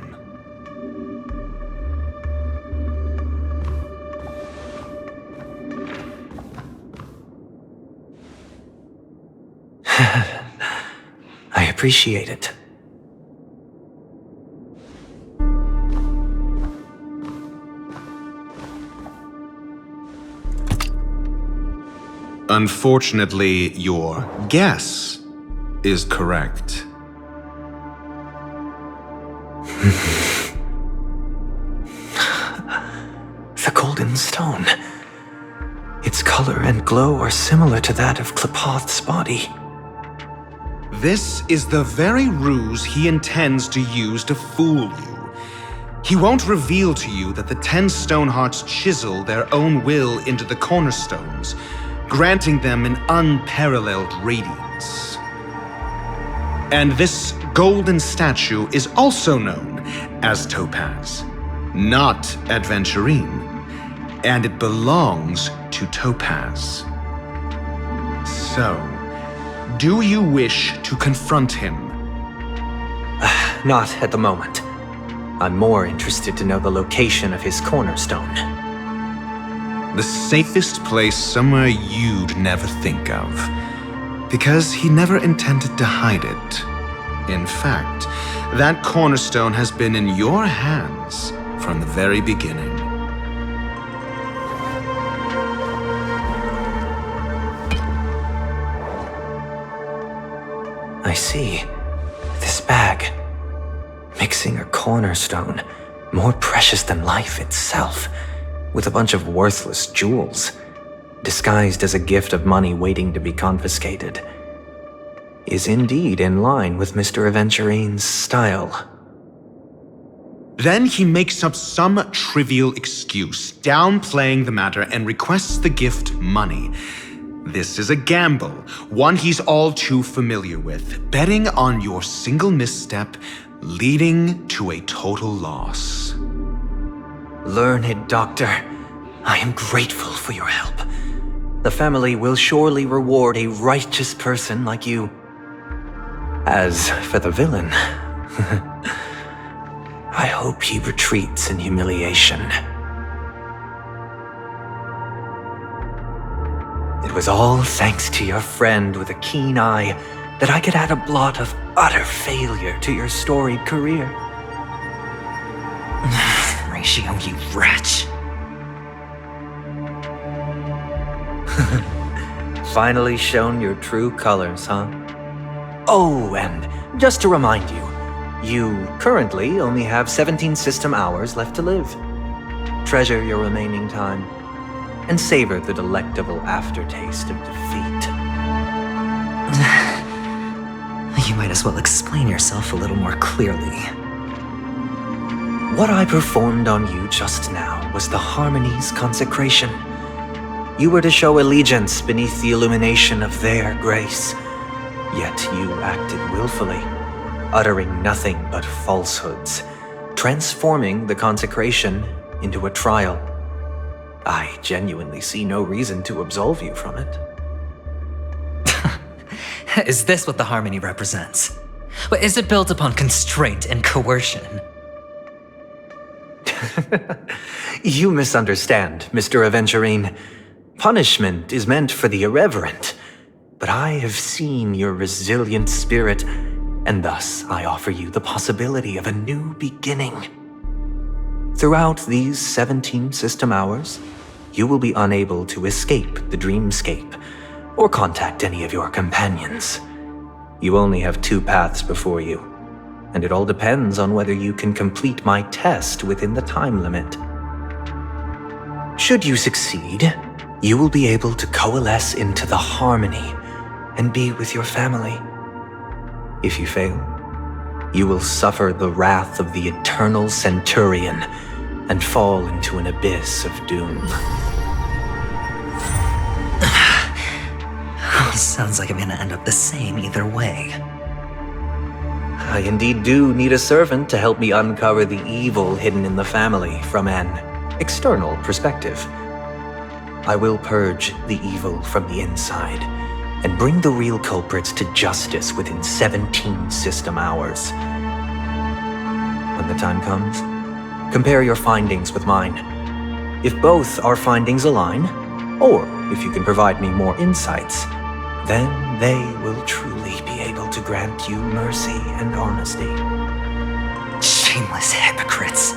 Speaker 6: I appreciate it.
Speaker 2: Unfortunately, your guess is correct.
Speaker 6: The golden stone. Its color and glow are similar to that of Klepoth's body.
Speaker 2: This is the very ruse he intends to use to fool you. He won't reveal to you that the 10 Stonehearts chisel their own will into the cornerstones, granting them an unparalleled radiance. And this golden statue is also known as Topaz, not Aventurine, and it belongs to Topaz. So, do you wish to confront him?
Speaker 6: Not at the moment. I'm more interested to know the location of his cornerstone.
Speaker 2: The safest place somewhere you'd never think of. Because he never intended to hide it. In fact, that cornerstone has been in your hands from the very beginning.
Speaker 6: I see. This bag. Mixing a cornerstone, more precious than life itself, with a bunch of worthless jewels, disguised as a gift of money waiting to be confiscated, is indeed in line with Mr. Aventurine's style.
Speaker 2: Then he makes up some trivial excuse, downplaying the matter, and requests the gift money. This is a gamble, one he's all too familiar with, betting on your single misstep, leading to a total loss.
Speaker 6: Learned Doctor, I am grateful for your help. The family will surely reward a righteous person like you. As for the villain, I hope he retreats in humiliation. It was all thanks to your friend with a keen eye that I could add a blot of utter failure to your storied career.
Speaker 3: Ratio, you wretch.
Speaker 6: Finally shown your true colors, huh? Oh, and just to remind you, you currently only have 17 system hours left to live. Treasure your remaining time, and savor the delectable aftertaste of defeat.
Speaker 3: You might as well explain yourself a little more clearly.
Speaker 6: What I performed on you just now was the Harmony's consecration. You were to show allegiance beneath the illumination of their grace. Yet you acted willfully, uttering nothing but falsehoods, transforming the consecration into a trial. I genuinely see no reason to absolve you from it.
Speaker 3: Is this what the Harmony represents? But is it built upon constraint and coercion?
Speaker 6: You misunderstand, Mr. Aventurine. Punishment is meant for the irreverent, but I have seen your resilient spirit, and thus I offer you the possibility of a new beginning. Throughout these 17 system hours, you will be unable to escape the dreamscape or contact any of your companions. You only have 2 paths before you, and it all depends on whether you can complete my test within the time limit. Should you succeed, you will be able to coalesce into the Harmony and be with your family. If you fail, you will suffer the wrath of the eternal Centurion and fall into an abyss of doom.
Speaker 3: Sounds like I'm gonna end up the same either way.
Speaker 6: I indeed do need a servant to help me uncover the evil hidden in the family from an external perspective. I will purge the evil from the inside and bring the real culprits to justice within 17 system hours. When the time comes, compare your findings with mine. If both our findings align, or if you can provide me more insights, then they will truly be able to grant you mercy and honesty.
Speaker 3: Shameless hypocrites.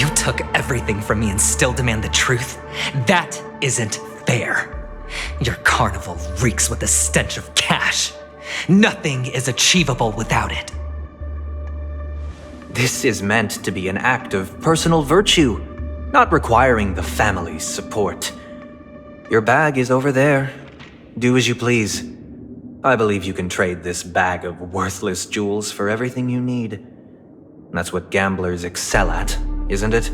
Speaker 3: You took everything from me and still demand the truth? That isn't fair. Your carnival reeks with the stench of cash. Nothing is achievable without it.
Speaker 6: This is meant to be an act of personal virtue, not requiring the family's support. Your bag is over there. Do as you please. I believe you can trade this bag of worthless jewels for everything you need. That's what gamblers excel at, isn't it?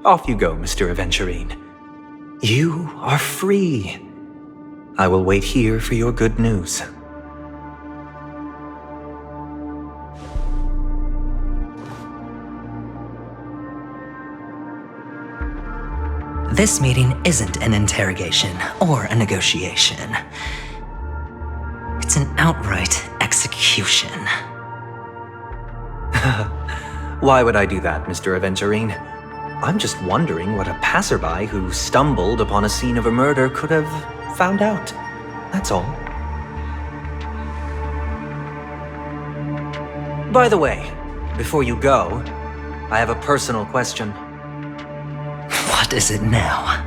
Speaker 6: Off you go, Mr. Aventurine. You are free. I will wait here for your good news.
Speaker 3: This meeting isn't an interrogation or a negotiation. It's an outright execution.
Speaker 6: Why would I do that, Mr. Aventurine? I'm just wondering what a passerby who stumbled upon a scene of a murder could have found out. That's all. By the way, before you go, I have a personal question.
Speaker 3: What is it now?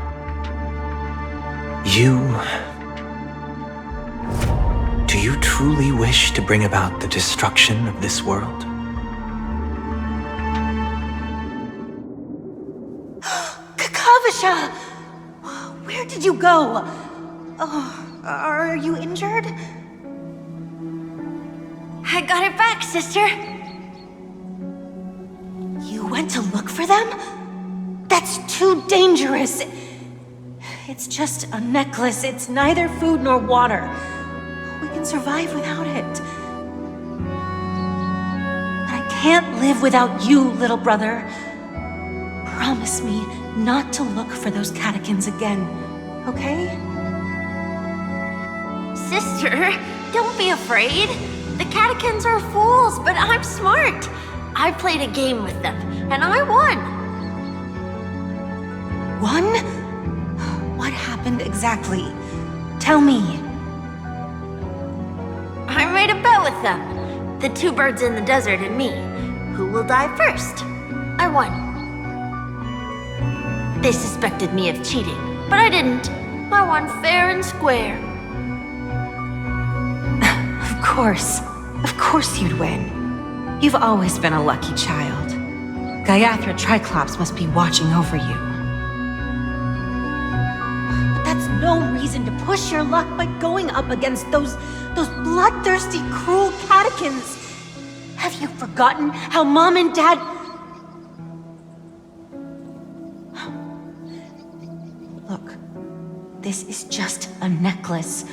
Speaker 6: Do you truly wish to bring about the destruction of this world?
Speaker 7: Kakavasha! Where did you go? Oh, are you injured?
Speaker 1: I got it back, sister.
Speaker 7: You went to look for them? That's too dangerous. It's just a necklace. It's neither food nor water. We can survive without it. But I can't live without you, little brother. Promise me not to look for those catechins again, okay?
Speaker 1: Sister, don't be afraid. The catechins are fools, but I'm smart. I played a game with them, and I won.
Speaker 7: Won? What happened exactly? Tell me.
Speaker 1: I made a bet with them. The two birds in the desert and me. Who will die first? I won. They suspected me of cheating, but I didn't. I won fair and square.
Speaker 7: Of course you'd win. You've always been a lucky child. Gaiathra Triclops must be watching over you. But that's no reason to push your luck by going up against those bloodthirsty, cruel catechins. Have you forgotten how Mom and Dad... Look, this is just a necklace.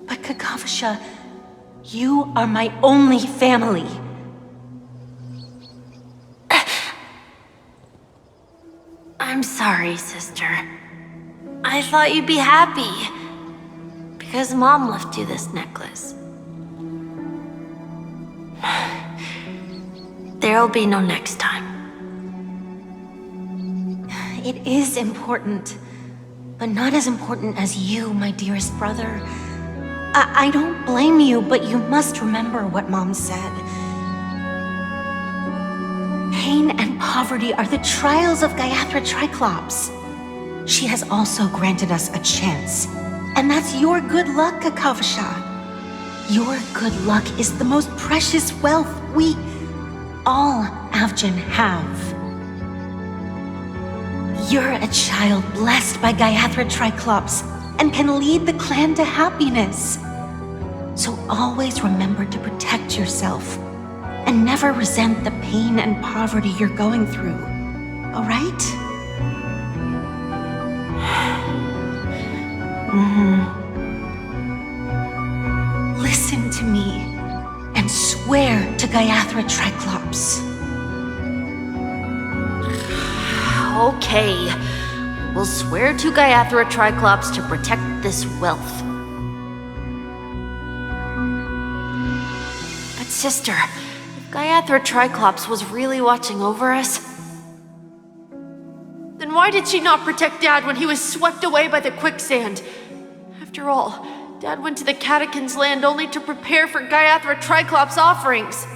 Speaker 7: But Kakavasha, you are my only family.
Speaker 1: I'm sorry, sister. I thought you'd be happy. Because Mom left you this necklace. There'll be no next time.
Speaker 7: It is important, but not as important as you, my dearest brother. I don't blame you, but you must remember what Mom said. Pain and poverty are the trials of Gaiathra Triclops. She has also granted us a chance. And that's your good luck, Kakavasha. Your good luck is the most precious wealth we, all Avgin, have. You're a child blessed by Gaiathra Triclops and can lead the clan to happiness. So always remember to protect yourself and never resent the pain and poverty you're going through, all right? Listen to me and swear to Gaiathra Triclops.
Speaker 1: Okay. We'll swear to Gaiathra Triclops to protect this wealth. But sister, if Gaiathra Triclops was really watching over us, then why did she not protect Dad when he was swept away by the quicksand? After all, Dad went to the Catechins' land only to prepare for Gaiathra Triclops' offerings.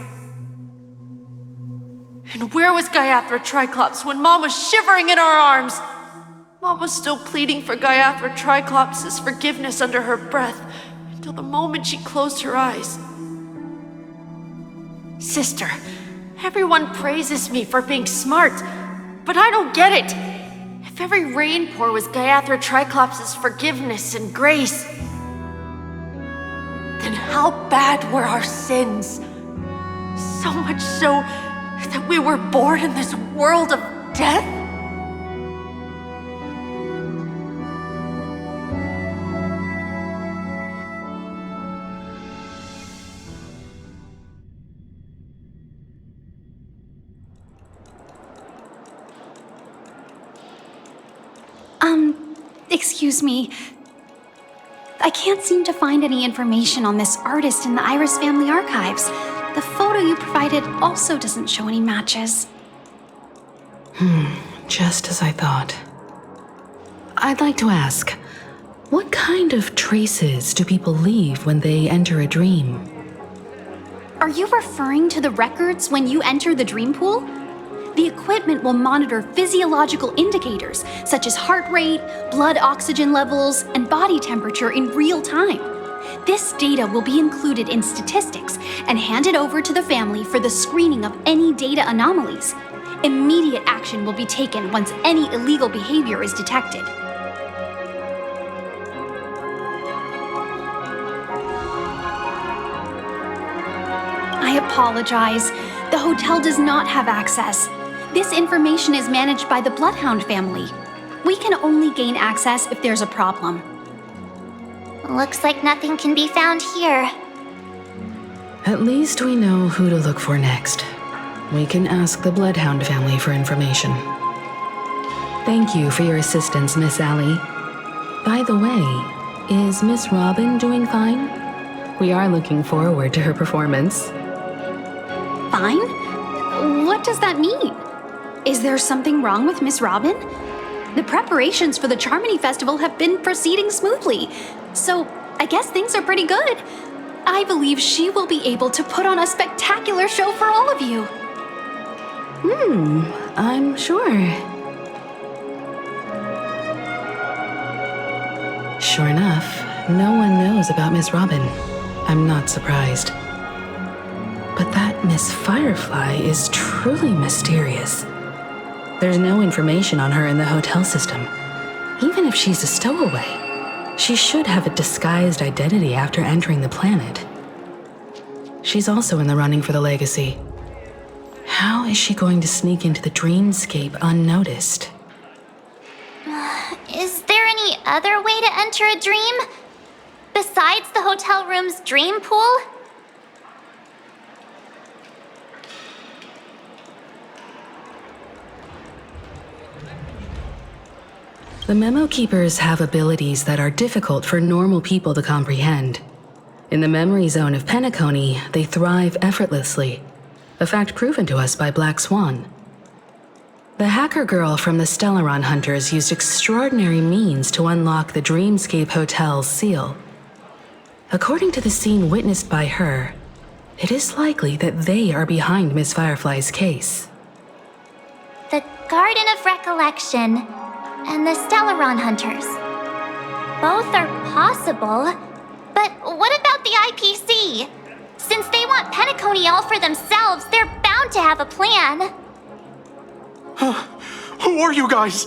Speaker 1: And where was Gaiathra Triclops when Mom was shivering in our arms? Mom was still pleading for Gaiathra Triclops' forgiveness under her breath until the moment she closed her eyes. Sister, everyone praises me for being smart, but I don't get it. If every rain pour was Gaiathra Triclops' forgiveness and grace, then how bad were our sins? So much so that we were born in this world of death?
Speaker 8: Excuse me. I can't seem to find any information on this artist in the Iris family archives. The photo you provided also doesn't show any matches.
Speaker 9: Just as I thought. I'd like to ask, what kind of traces do people leave when they enter a dream?
Speaker 8: Are you referring to the records when you enter the dream pool? The equipment will monitor physiological indicators such as heart rate, blood oxygen levels, and body temperature in real time. This data will be included in statistics and handed over to the family for the screening of any data anomalies. Immediate action will be taken once any illegal behavior is detected. I apologize. The hotel does not have access. This information is managed by the Bloodhound family. We can only gain access if there's a problem.
Speaker 4: Looks like nothing can be found here.
Speaker 9: At least we know who to look for next. We can ask the Bloodhound family for information. Thank you for your assistance, Miss Allie. By the way, is Miss Robin doing fine? We are looking forward to her performance.
Speaker 8: Fine? What does that mean? Is there something wrong with Miss Robin? The preparations for the Charmony Festival have been proceeding smoothly, so I guess things are pretty good. I believe she will be able to put on a spectacular show for all of you.
Speaker 9: I'm sure. Sure enough, no one knows about Miss Robin. I'm not surprised. But that Miss Firefly is truly mysterious. There's no information on her in the hotel system. Even if she's a stowaway, she should have a disguised identity after entering the planet. She's also in the running for the legacy. How is she going to sneak into the dreamscape unnoticed?
Speaker 4: Is there any other way to enter a dream? Besides the hotel room's dream pool?
Speaker 9: The Memo Keepers have abilities that are difficult for normal people to comprehend. In the memory zone of Penacony, they thrive effortlessly, a fact proven to us by Black Swan. The hacker girl from the Stellaron Hunters used extraordinary means to unlock the Dreamscape Hotel's seal. According to the scene witnessed by her, it is likely that they are behind Miss Firefly's case.
Speaker 4: The Garden of Recollection and the Stellaron Hunters. Both are possible, but what about the IPC? Since they want Penacony all for themselves, they're bound to have a plan.
Speaker 10: Who are you guys?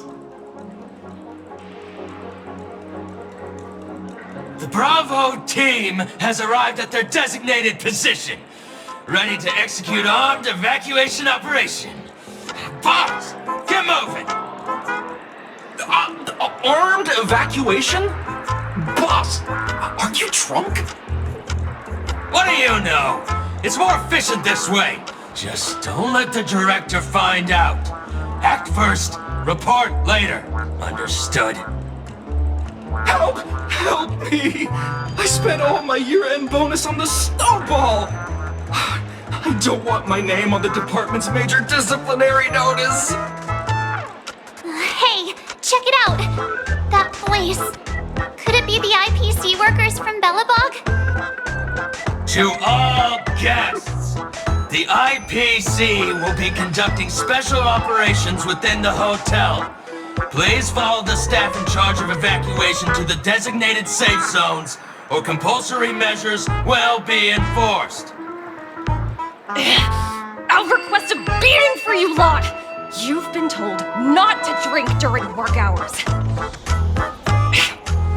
Speaker 11: The Bravo team has arrived at their designated position, ready to execute armed evacuation operation. Boss, get moving!
Speaker 10: Armed evacuation? Boss, are you drunk?
Speaker 11: What do you know? It's more efficient this way. Just don't let the director find out. Act first, report later. Understood?
Speaker 10: Help! Help me! I spent all my year-end bonus on the snowball! I don't want my name on the department's major disciplinary notice!
Speaker 4: Hey, check it out! That voice. Could it be the IPC workers from Bellabog?
Speaker 11: To all guests, the IPC will be conducting special operations within the hotel. Please follow the staff in charge of evacuation to the designated safe zones, or compulsory measures will be enforced.
Speaker 1: I'll request a beating for you lot! You've been told not to drink during work hours.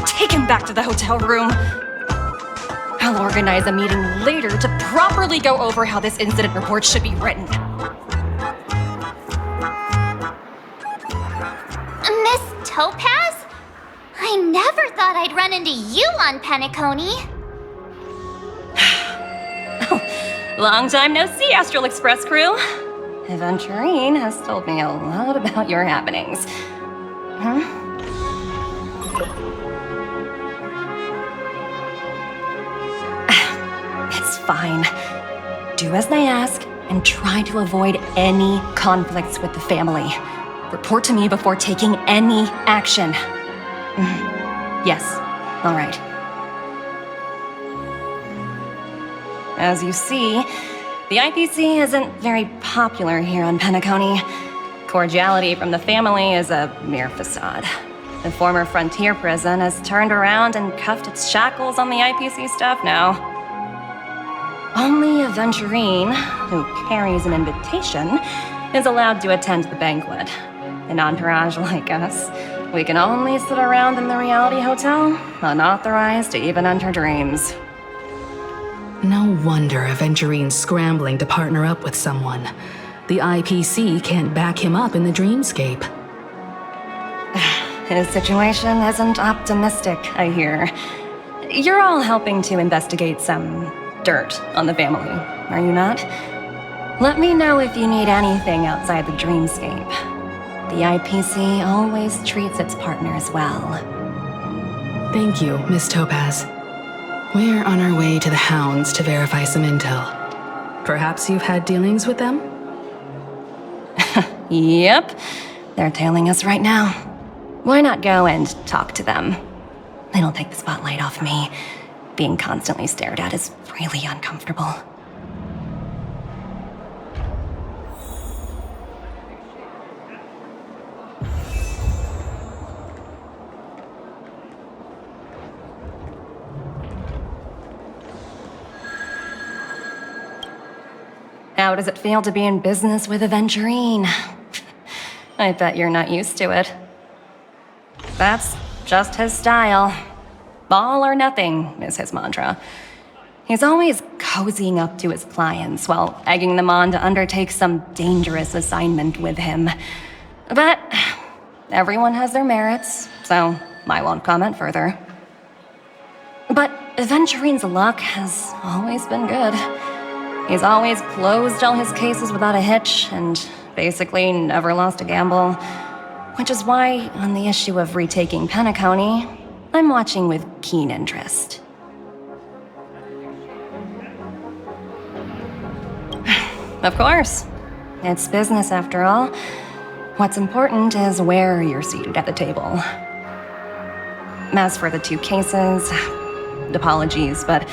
Speaker 1: Take him back to the hotel room. I'll organize a meeting later to properly go over how this incident report should be written.
Speaker 4: Miss Topaz? I never thought I'd run into you on Penacony.
Speaker 1: Long time no see, Astral Express crew. Aventurine has told me a lot about your happenings. It's fine. Do as they ask and try to avoid any conflicts with the family.
Speaker 12: Report to me before taking any action. Yes, all right. As you see, the IPC isn't very popular here on Penacony. Cordiality from the family is a mere facade. The former frontier prison has turned around and cuffed its shackles on the IPC staff now. Only Aventurine, who carries an invitation, is allowed to attend the banquet. An entourage like us, we can only sit around in the reality hotel, unauthorized to even enter dreams.
Speaker 9: No wonder Aventurine's scrambling to partner up with someone. The IPC can't back him up in the dreamscape.
Speaker 12: His situation isn't optimistic, I hear. You're all helping to investigate some dirt on the family, are you not? Let me know if you need anything outside the dreamscape. The IPC always treats its partners well.
Speaker 9: Thank you, Miss Topaz. We're on our way to the Hounds to verify some intel. Perhaps you've had dealings with them?
Speaker 12: Yep. They're tailing us right now. Why not go and talk to them? It'll take the spotlight off me. Being constantly stared at is really uncomfortable. How does it feel to be in business with Aventurine? I bet you're not used to it. That's just his style. All or nothing is his mantra. He's always cozying up to his clients while egging them on to undertake some dangerous assignment with him. But everyone has their merits, so I won't comment further. But Aventurine's luck has always been good. He's always closed all his cases without a hitch and basically never lost a gamble. Which is why, on the issue of retaking Penacony, I'm watching with keen interest. Of course. It's business after all. What's important is where you're seated at the table. As for the two cases, apologies, but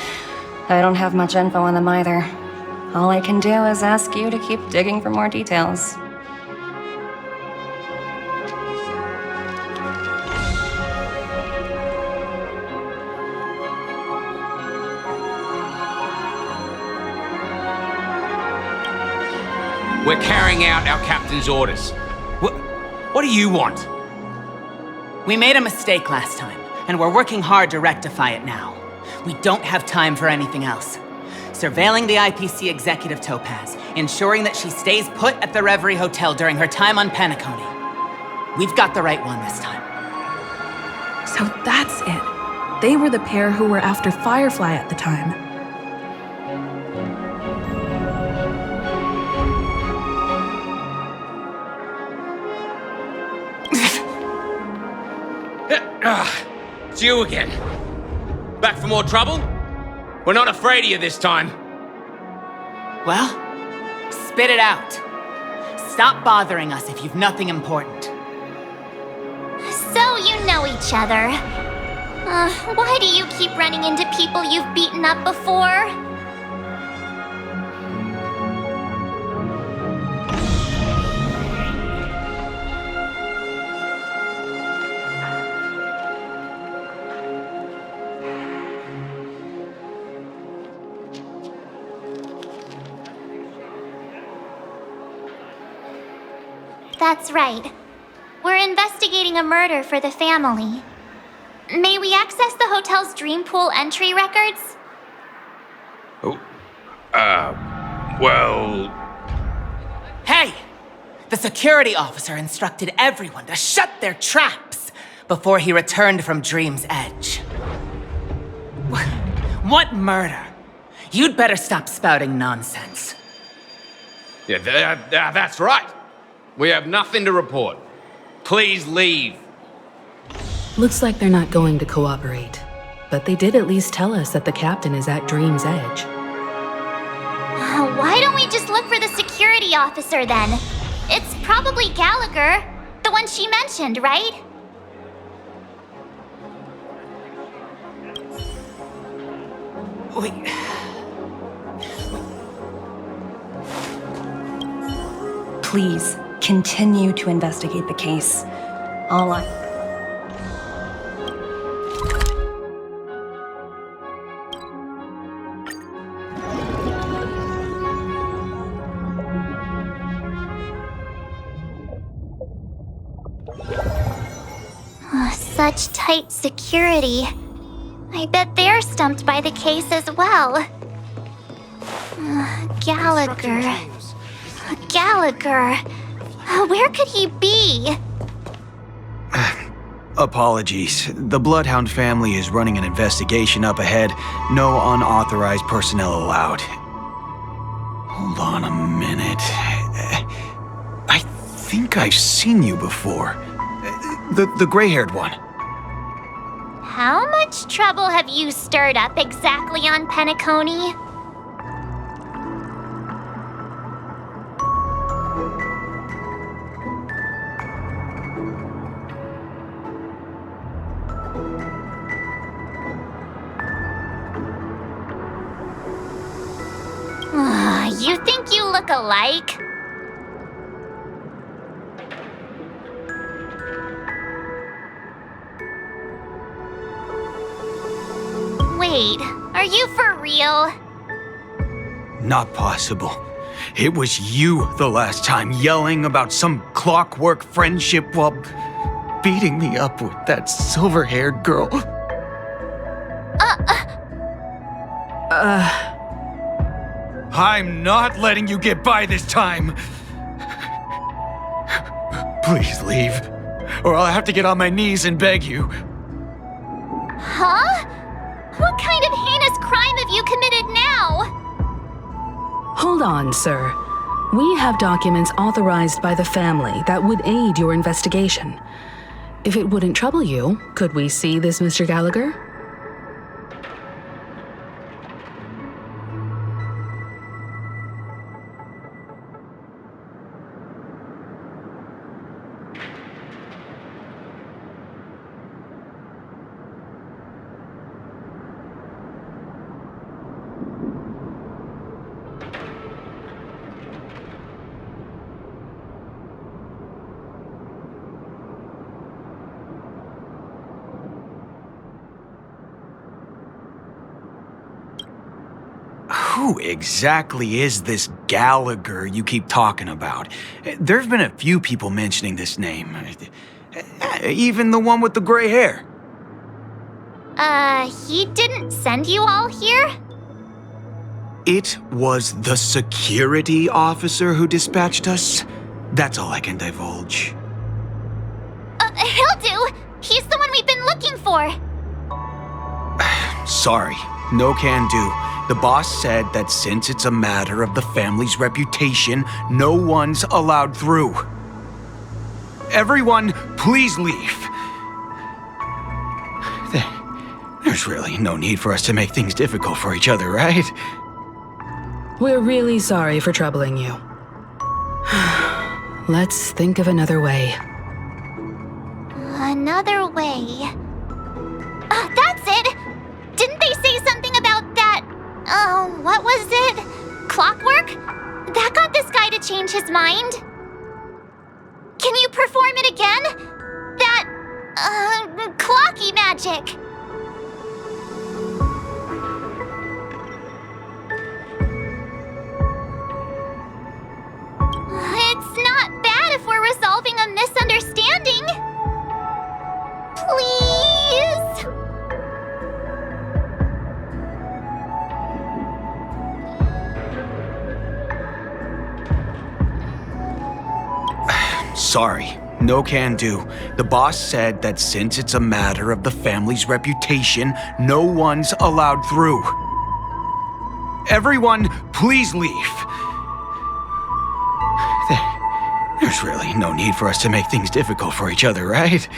Speaker 12: I don't have much info on them either. All I can do is ask you to keep digging for more details.
Speaker 13: We're carrying out our captain's orders. What do you want?
Speaker 14: We made a mistake last time, and we're working hard to rectify it now. We don't have time for anything else. Surveilling the IPC executive Topaz, ensuring that she stays put at the Reverie Hotel during her time on Penacony. We've got the right one this time.
Speaker 15: So that's it. They were the pair who were after Firefly at the time.
Speaker 13: It's you again. Back for more trouble? We're not afraid of you this time.
Speaker 14: Well, spit it out. Stop bothering us if you've nothing important.
Speaker 4: So you know each other. Why do you keep running into people you've beaten up before? That's right. We're investigating a murder for the family. May we access the hotel's dream pool entry records?
Speaker 13: Well...
Speaker 14: Hey! The security officer instructed everyone to shut their traps before he returned from Dream's Edge. What murder? You'd better stop spouting nonsense.
Speaker 13: Yeah, that's right. We have nothing to report. Please leave.
Speaker 9: Looks like they're not going to cooperate. But they did at least tell us that the captain is at Dream's Edge.
Speaker 4: Why don't we just look for the security officer then? It's probably Gallagher. the one she mentioned, right?
Speaker 14: Wait.
Speaker 12: Please, continue to investigate the case. All I...
Speaker 4: Such tight security. I bet they're stumped by the case as well. Gallagher. Gallagher. Where could he be?
Speaker 16: Apologies. The Bloodhound family is running an investigation up ahead. No unauthorized personnel allowed. Hold on a minute. I think I've seen you before. The gray-haired one.
Speaker 4: How much trouble have you stirred up exactly on Penacony? You think you look alike? Wait, are you for real?
Speaker 16: Not possible. It was you the last time, yelling about some clockwork friendship while beating me up with that silver-haired girl. I'm not letting you get by this time. Please leave, or I'll have to get on my knees and beg you.
Speaker 4: Huh? What kind of heinous crime have you committed now?
Speaker 9: Hold on, sir. We have documents authorized by the family that would aid your investigation. If it wouldn't trouble you, could we see this, Mr. Gallagher?
Speaker 16: Who exactly is this Gallagher you keep talking about? There've been a few people mentioning this name. Even the one with the gray hair.
Speaker 4: He didn't send you all here?
Speaker 16: It was the security officer who dispatched us. That's all I can divulge.
Speaker 4: He'll do! He's the one we've been looking for!
Speaker 16: Sorry, no can do. The boss said that since it's a matter of the family's reputation, no one's allowed through. Everyone, please leave. There's really no need for us to make things difficult for each other, right?
Speaker 9: We're really sorry for troubling you. Let's think of another way.
Speaker 4: Another way. That's it! Didn't they say something about that? What was it? Clockwork? That got this guy to change his mind. Can you perform it again? That, clocky magic. It's not bad if we're resolving a misunderstanding. Please?
Speaker 16: Sorry, no can do. The boss said that since it's a matter of the family's reputation, no one's allowed through. Everyone, please leave. There's really no need for us to make things difficult for each other, right?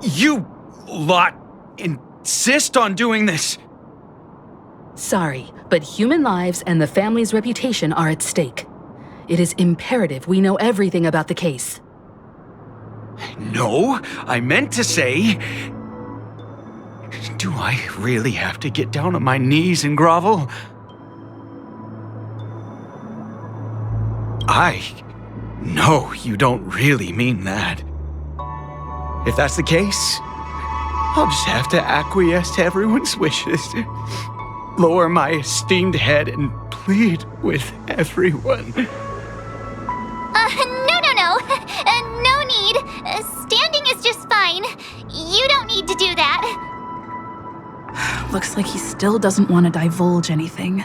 Speaker 16: You lot insist on doing this.
Speaker 9: Sorry, but human lives and the family's reputation are at stake. It is imperative we know everything about the case.
Speaker 16: No, I meant to say... Do I really have to get down on my knees and grovel? No, you don't really mean that. If that's the case, I'll just have to acquiesce to everyone's wishes. Lower my esteemed head and plead with everyone.
Speaker 4: No. No need. Standing is just fine. You don't need to do that.
Speaker 15: Looks like he still doesn't want to divulge anything.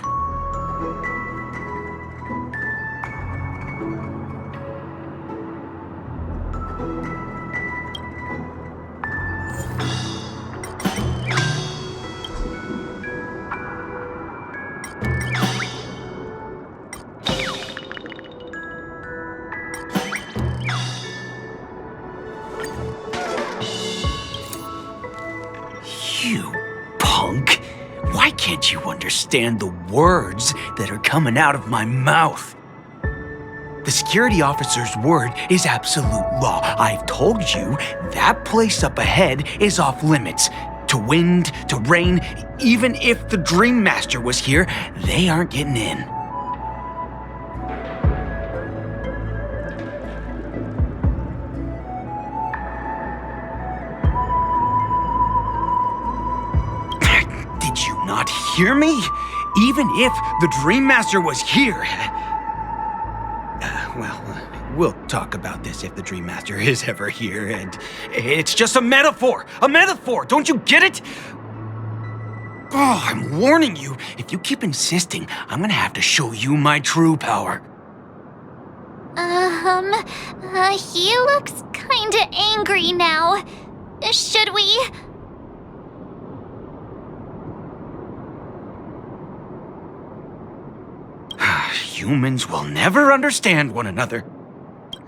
Speaker 16: You punk! Why can't you understand the words that are coming out of my mouth? The security officer's word is absolute law. I've told you that place up ahead is off limits. To wind, to rain, even if the Dream Master was here, they aren't getting in. Did you not hear me? Even if the Dream Master was here... we'll talk about this if the Dream Master is ever here, and it's just a metaphor! A metaphor! Don't you get it? Oh, I'm warning you. If you keep insisting, I'm gonna have to show you my true power.
Speaker 4: He looks kinda angry now. Should we?
Speaker 16: Humans will never understand one another.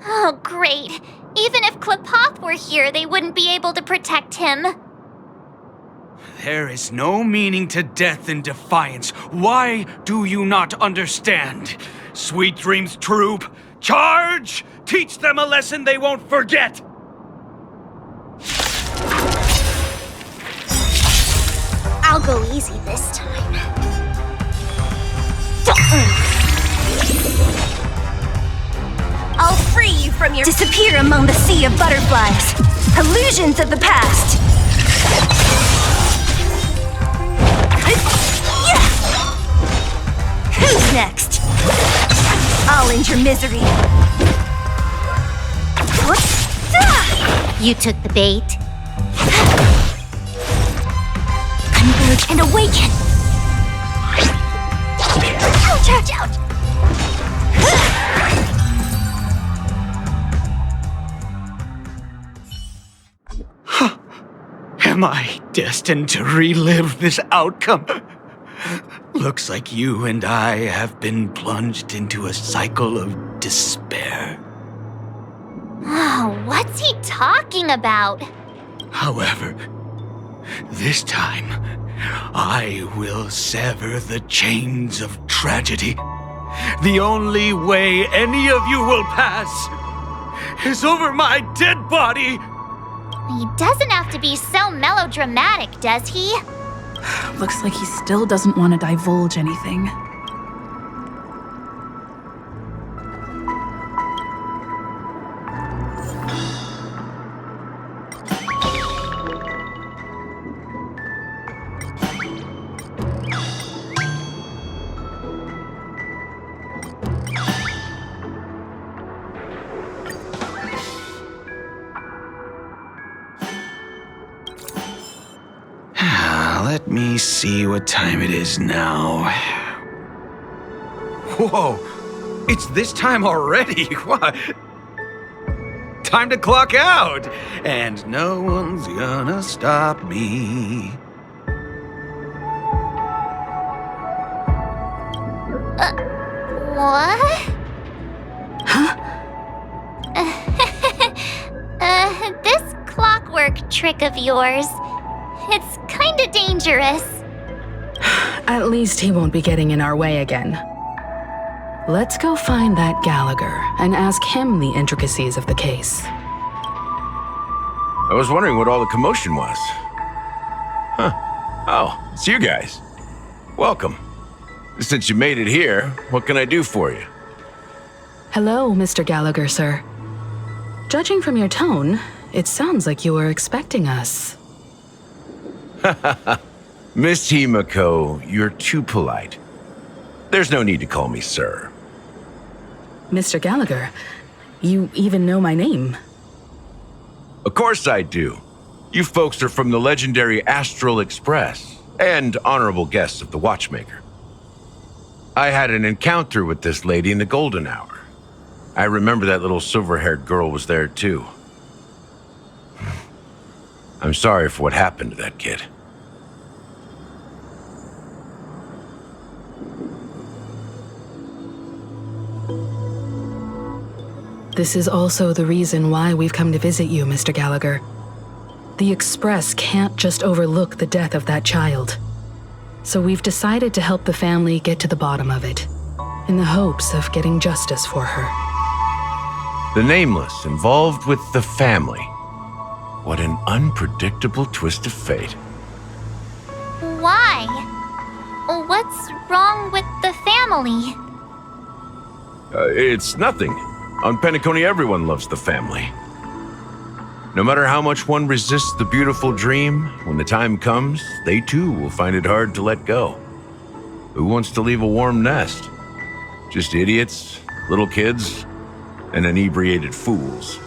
Speaker 4: Oh, great. Even if Klapoth were here, they wouldn't be able to protect him.
Speaker 16: There is no meaning to death and defiance. Why do you not understand? Sweet Dreams Troop, charge! Teach them a lesson they won't forget!
Speaker 4: I'll go easy this time.
Speaker 1: I'll free you from your— Disappear among the sea of butterflies. Illusions of the past. Who's next? I'll end your misery.
Speaker 4: You took the bait. Converge and awaken. Ouch, ouch, ouch.
Speaker 16: Am I destined to relive this outcome? Looks like you and I have been plunged into a cycle of despair.
Speaker 4: Oh, what's he talking about?
Speaker 16: However, this time, I will sever the chains of tragedy. The only way any of you will pass is over my dead body!
Speaker 4: He doesn't have to be so melodramatic, does he?
Speaker 15: Looks like he still doesn't want to divulge anything.
Speaker 16: Let me see what time it is now. Whoa! It's this time already! What? Time to clock out! And no one's gonna stop me.
Speaker 4: What?
Speaker 15: Huh?
Speaker 4: This clock firework trick of yours. It's kinda dangerous.
Speaker 9: At least he won't be getting in our way again. Let's go find that Gallagher and ask him the intricacies of the case.
Speaker 17: I was wondering what all the commotion was. Huh. Oh, it's you guys. Welcome. Since you made it here, what can I do for you?
Speaker 9: Hello, Mr. Gallagher, sir. Judging from your tone, it sounds like you were expecting us.
Speaker 17: Miss Himiko, you're too polite. There's no need to call me sir.
Speaker 9: Mr. Gallagher, you even know my name.
Speaker 17: Of course I do. You folks are from the legendary Astral Express and honorable guests of the Watchmaker. I had an encounter with this lady in the golden hour. I remember that little silver-haired girl was there too. I'm sorry for what happened to that kid.
Speaker 9: This is also the reason why we've come to visit you, Mr. Gallagher. The Express can't just overlook the death of that child. So we've decided to help the family get to the bottom of it, in the hopes of getting justice for her.
Speaker 17: The Nameless involved with the family. What an unpredictable twist of fate.
Speaker 4: Why? What's wrong with the family?
Speaker 17: It's nothing. On Penacony, everyone loves the family. No matter how much one resists the beautiful dream, when the time comes, they too will find it hard to let go. Who wants to leave a warm nest? Just idiots, little kids, and inebriated fools.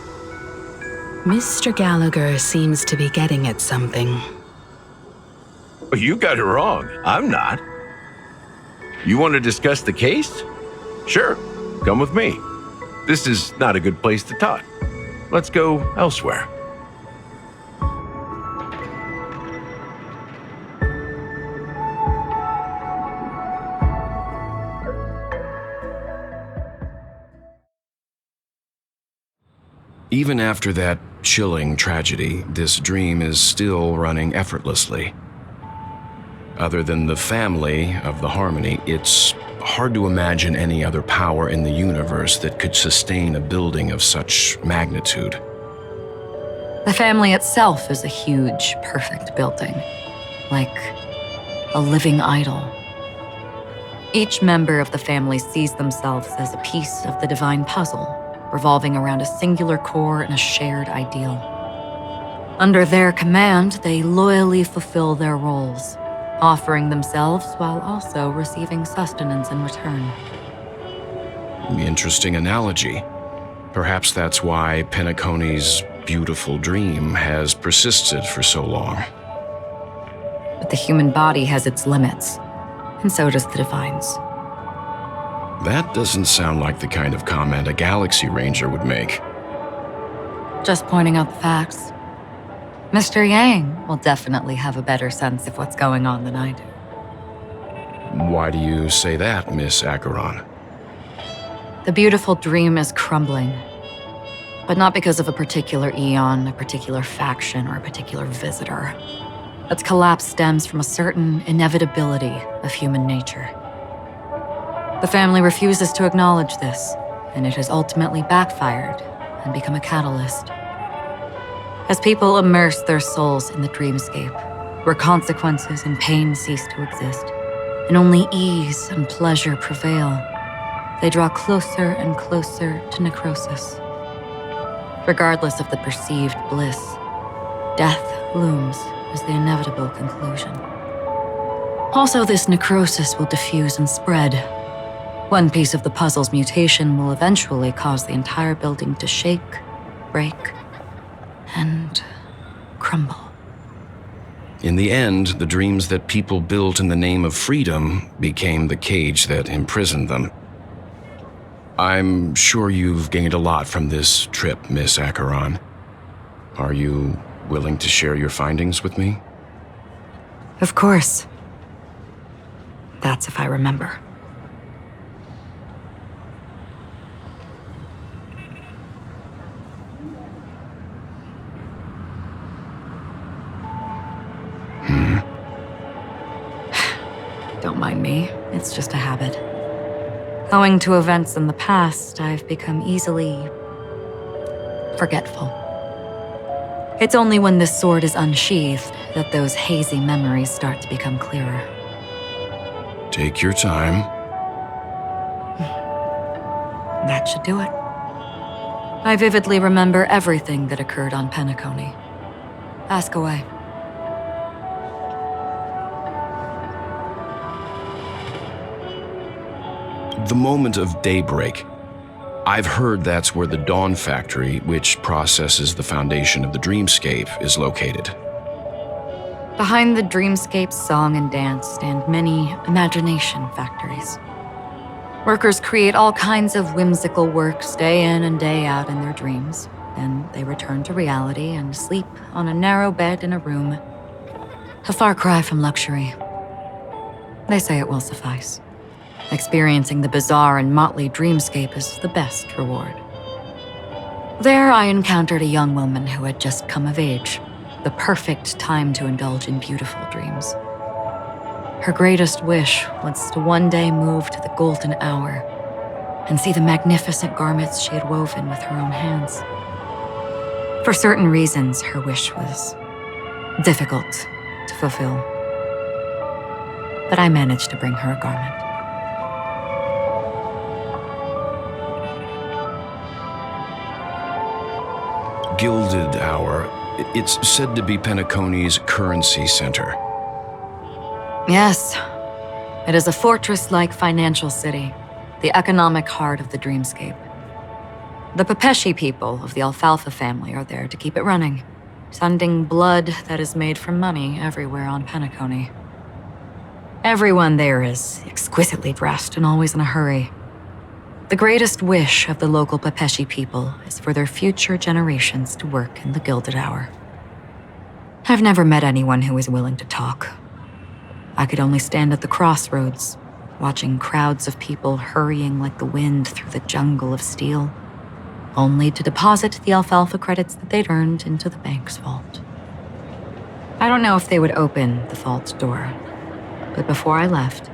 Speaker 9: Mr. Gallagher seems to be getting at something.
Speaker 17: You got it wrong. I'm not. You want to discuss the case? Sure, come with me. This is not a good place to talk. Let's go elsewhere.
Speaker 10: Even after that chilling tragedy, this dream is still running effortlessly. Other than the family of the Harmony, it's hard to imagine any other power in the universe that could sustain a building of such magnitude.
Speaker 12: The family itself is a huge, perfect building, like a living idol. Each member of the family sees themselves as a piece of the divine puzzle, revolving around a singular core and a shared ideal. Under their command, they loyally fulfill their roles, offering themselves while also receiving sustenance in return.
Speaker 10: Interesting analogy. Perhaps that's why Penacony's beautiful dream has persisted for so long.
Speaker 12: But the human body has its limits, and so does the divine's.
Speaker 10: That doesn't sound like the kind of comment a Galaxy Ranger would make.
Speaker 12: Just pointing out the facts. Mr. Yang will definitely have a better sense of what's going on than I do.
Speaker 10: Why do you say that, Miss Acheron?
Speaker 12: The beautiful dream is crumbling. But not because of a particular eon, a particular faction, or a particular visitor. Its collapse stems from a certain inevitability of human nature. The family refuses to acknowledge this, and it has ultimately backfired and become a catalyst. As people immerse their souls in the dreamscape, where consequences and pain cease to exist, and only ease and pleasure prevail, they draw closer and closer to necrosis. Regardless of the perceived bliss, death looms as the inevitable conclusion. Also, this necrosis will diffuse and spread. One piece of the puzzle's mutation will eventually cause the entire building to shake, break, and crumble.
Speaker 10: In the end, the dreams that people built in the name of freedom became the cage that imprisoned them. I'm sure you've gained a lot from this trip, Miss Acheron. Are you willing to share your findings with me?
Speaker 12: Of course. That's if I remember. memory, it's just a habit. Owing to events in the past, I've become easily forgetful. It's only when this sword is unsheathed that those hazy memories start to become clearer.
Speaker 10: Take your time.
Speaker 12: That should do it. I vividly remember everything that occurred on Penacony. Ask away.
Speaker 10: The moment of daybreak. I've heard that's where the Dawn Factory, which processes the foundation of the dreamscape, is located.
Speaker 12: Behind the dreamscape's song and dance stand many imagination factories. Workers create all kinds of whimsical works day in and day out in their dreams. Then they return to reality and sleep on a narrow bed in a room. A far cry from luxury. They say it will suffice. Experiencing the bizarre and motley dreamscape is the best reward. There I encountered a young woman who had just come of age, the perfect time to indulge in beautiful dreams. Her greatest wish was to one day move to the golden hour and see the magnificent garments she had woven with her own hands. For certain reasons, her wish was difficult to fulfill. But I managed to bring her a garment.
Speaker 10: Gilded Hour. It's said to be Penacony's currency center.
Speaker 12: Yes, it is a fortress-like financial city, the economic heart of the dreamscape. The Pepeshi people of the Alfalfa family are there to keep it running, sending blood that is made from money everywhere on Penacony. Everyone there is exquisitely dressed and always in a hurry. The greatest wish of the local Pepeshi people is for their future generations to work in the Gilded Hour. I've never met anyone who is willing to talk. I could only stand at the crossroads, watching crowds of people hurrying like the wind through the jungle of steel, only to deposit the alfalfa credits that they'd earned into the bank's vault. I don't know if they would open the vault door, but before I left,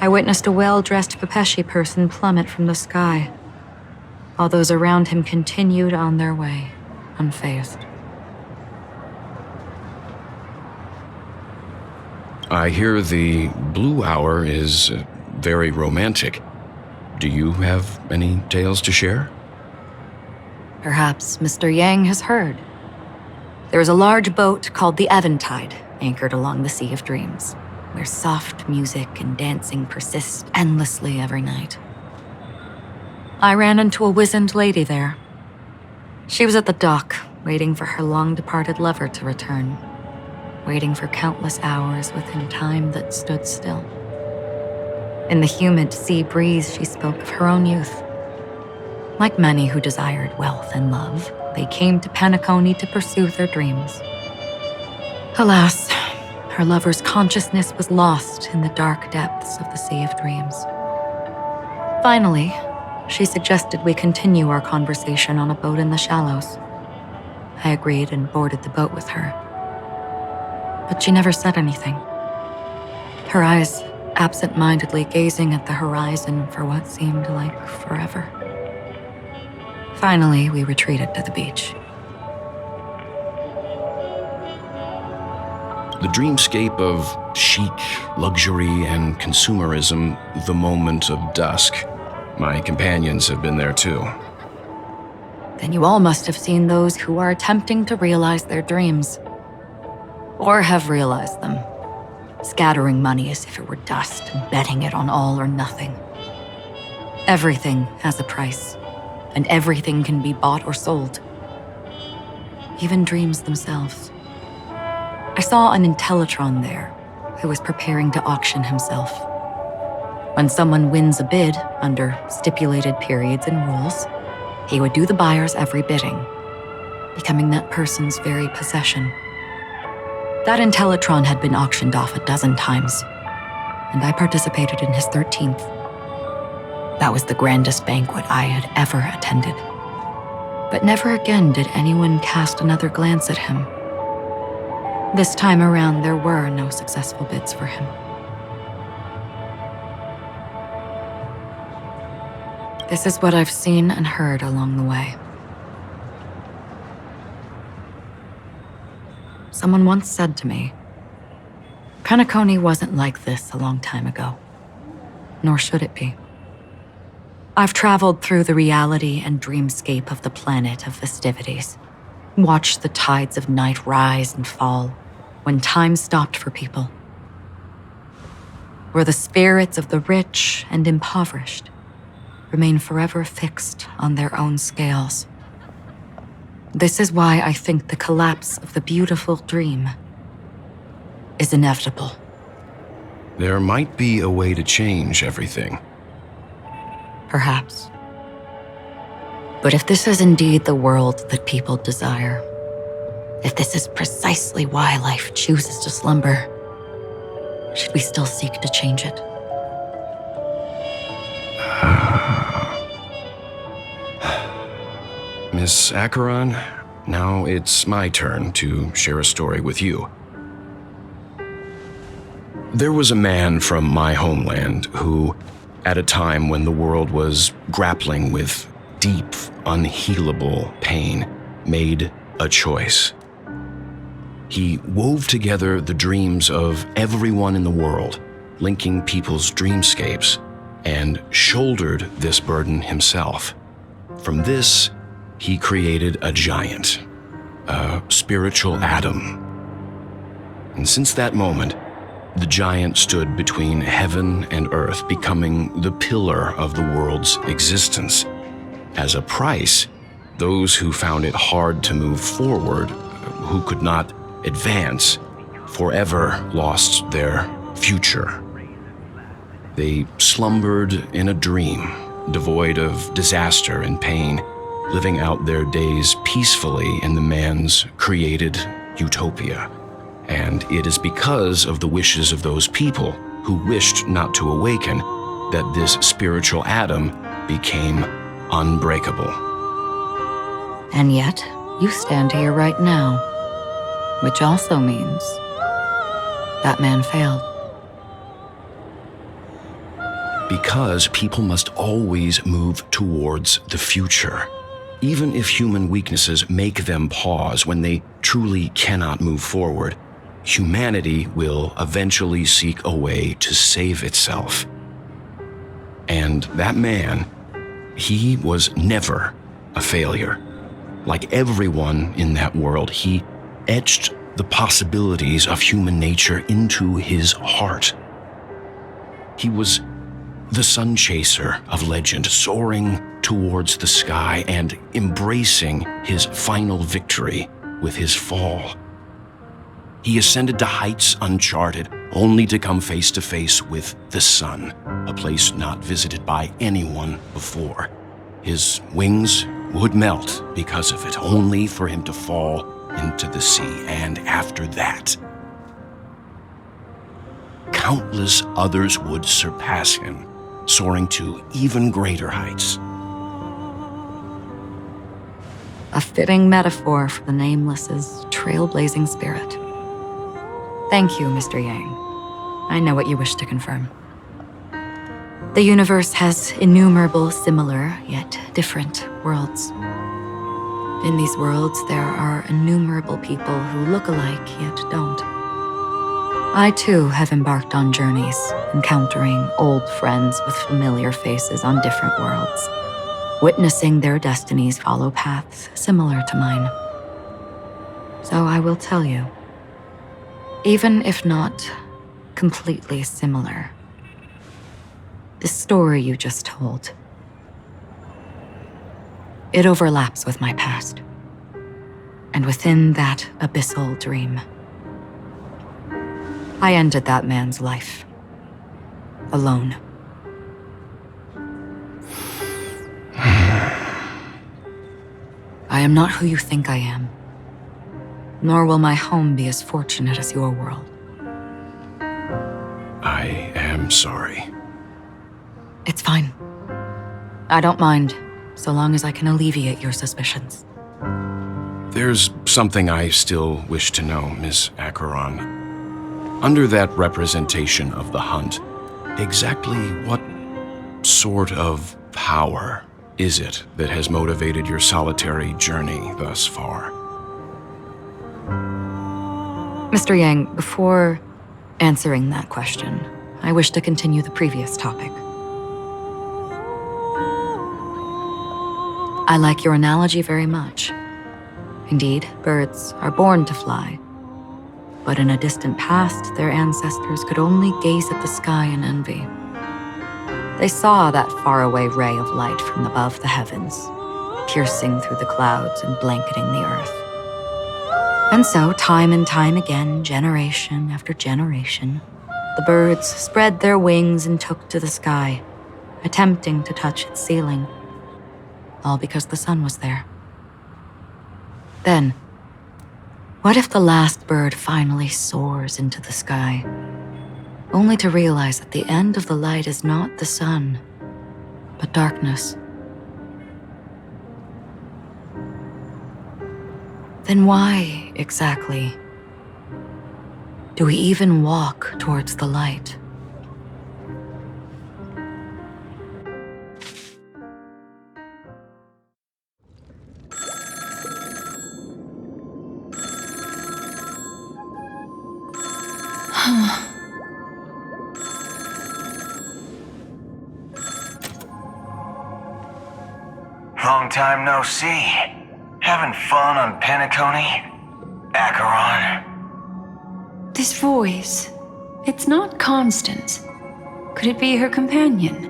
Speaker 12: I witnessed a well-dressed Pepeshi person plummet from the sky, while those around him continued on their way, unfazed.
Speaker 10: I hear the Blue Hour is very romantic. Do you have any tales to share?
Speaker 12: Perhaps Mr. Yang has heard. There is a large boat called the Eventide anchored along the Sea of Dreams, where soft music and dancing persist endlessly every night. I ran into a wizened lady there. She was at the dock, waiting for her long-departed lover to return, waiting for countless hours within time that stood still. In the humid sea breeze, she spoke of her own youth. Like many who desired wealth and love, they came to Penacony to pursue their dreams. Alas, her lover's consciousness was lost in the dark depths of the Sea of Dreams. Finally, she suggested we continue our conversation on a boat in the shallows. I agreed and boarded the boat with her. But she never said anything. Her eyes absent-mindedly gazing at the horizon for what seemed like forever. Finally, we retreated to the beach.
Speaker 10: The dreamscape of chic, luxury, and consumerism, the moment of dusk. My companions have been there too.
Speaker 12: Then you all must have seen those who are attempting to realize their dreams. Or have realized them, scattering money as if it were dust and betting it on all or nothing. Everything has a price, and everything can be bought or sold. Even dreams themselves. I saw an Intellitron there who was preparing to auction himself. When someone wins a bid under stipulated periods and rules, he would do the buyer's every bidding, becoming that person's very possession. That Intellitron had been auctioned off 12 times, and I participated in his 13th. That was the grandest banquet I had ever attended. But never again did anyone cast another glance at him. This time around, there were no successful bids for him.
Speaker 18: This is what I've seen and heard along the way. Someone once said to me, Penacony wasn't like this a long time ago, nor should it be. I've traveled through the reality and dreamscape of the planet of festivities, watched the tides of night rise and fall when time stopped for people, where the spirits of the rich and impoverished remain forever fixed on their own scales. This is why I think the collapse of the beautiful dream is inevitable.
Speaker 19: There might be a way to change everything.
Speaker 18: Perhaps. But if this is indeed the world that people desire, if this is precisely why life chooses to slumber, should we still seek to change it?
Speaker 19: Miss Acheron, now it's my turn to share a story with you. There was a man from my homeland who, at a time when the world was grappling with deep, unhealable pain, made a choice. He wove together the dreams of everyone in the world, linking people's dreamscapes, and shouldered this burden himself. From this, he created a giant, a spiritual Adam. And since that moment, the giant stood between heaven and earth, becoming the pillar of the world's existence. As a price, those who found it hard to move forward, who could not advance, forever lost their future. They slumbered in a dream, devoid of disaster and pain, living out their days peacefully in the man's created utopia. And it is because of the wishes of those people who wished not to awaken that this spiritual Adam became unbreakable.
Speaker 18: And yet, you stand here right now, which also means that man failed.
Speaker 19: Because people must always move towards the future. Even if human weaknesses make them pause when they truly cannot move forward, humanity will eventually seek a way to save itself. And that man, he was never a failure. Like everyone in that world, he etched the possibilities of human nature into his heart. He was the sun chaser of legend, soaring towards the sky and embracing his final victory with his fall. He ascended to heights uncharted, only to come face to face with the sun, a place not visited by anyone before. His wings would melt because of it, only for him to fall into the sea. And after that, countless others would surpass him, soaring to even greater heights.
Speaker 18: A fitting metaphor for the Nameless's trailblazing spirit. Thank you, Mr. Yang. I know what you wish to confirm. The universe has innumerable similar, yet different worlds. In these worlds, there are innumerable people who look alike, yet don't. I too have embarked on journeys, encountering old friends with familiar faces on different worlds, witnessing their destinies follow paths similar to mine. So I will tell you, even if not completely similar, the story you just told, it overlaps with my past. And within that abyssal dream, I ended that man's life. Alone. I am not who you think I am. Nor will my home be as fortunate as your world.
Speaker 19: I am sorry.
Speaker 18: It's fine. I don't mind, so long as I can alleviate your suspicions.
Speaker 19: There's something I still wish to know, Miss Acheron. Under that representation of the hunt, exactly what sort of power is it that has motivated your solitary journey thus far?
Speaker 18: Mr. Yang, before answering that question, I wish to continue the previous topic. I like your analogy very much. Indeed, birds are born to fly. But in a distant past, their ancestors could only gaze at the sky in envy. They saw that faraway ray of light from above the heavens, piercing through the clouds and blanketing the earth. And so, time and time again, generation after generation, the birds spread their wings and took to the sky, attempting to touch its ceiling, all because the sun was there. Then, what if the last bird finally soars into the sky, only to realize that the end of the light is not the sun, but darkness? Then why, exactly, do we even walk towards the light?
Speaker 16: Long time no see. Having fun on Penacony? Acheron?
Speaker 20: This voice, it's not Constance. Could it be her companion?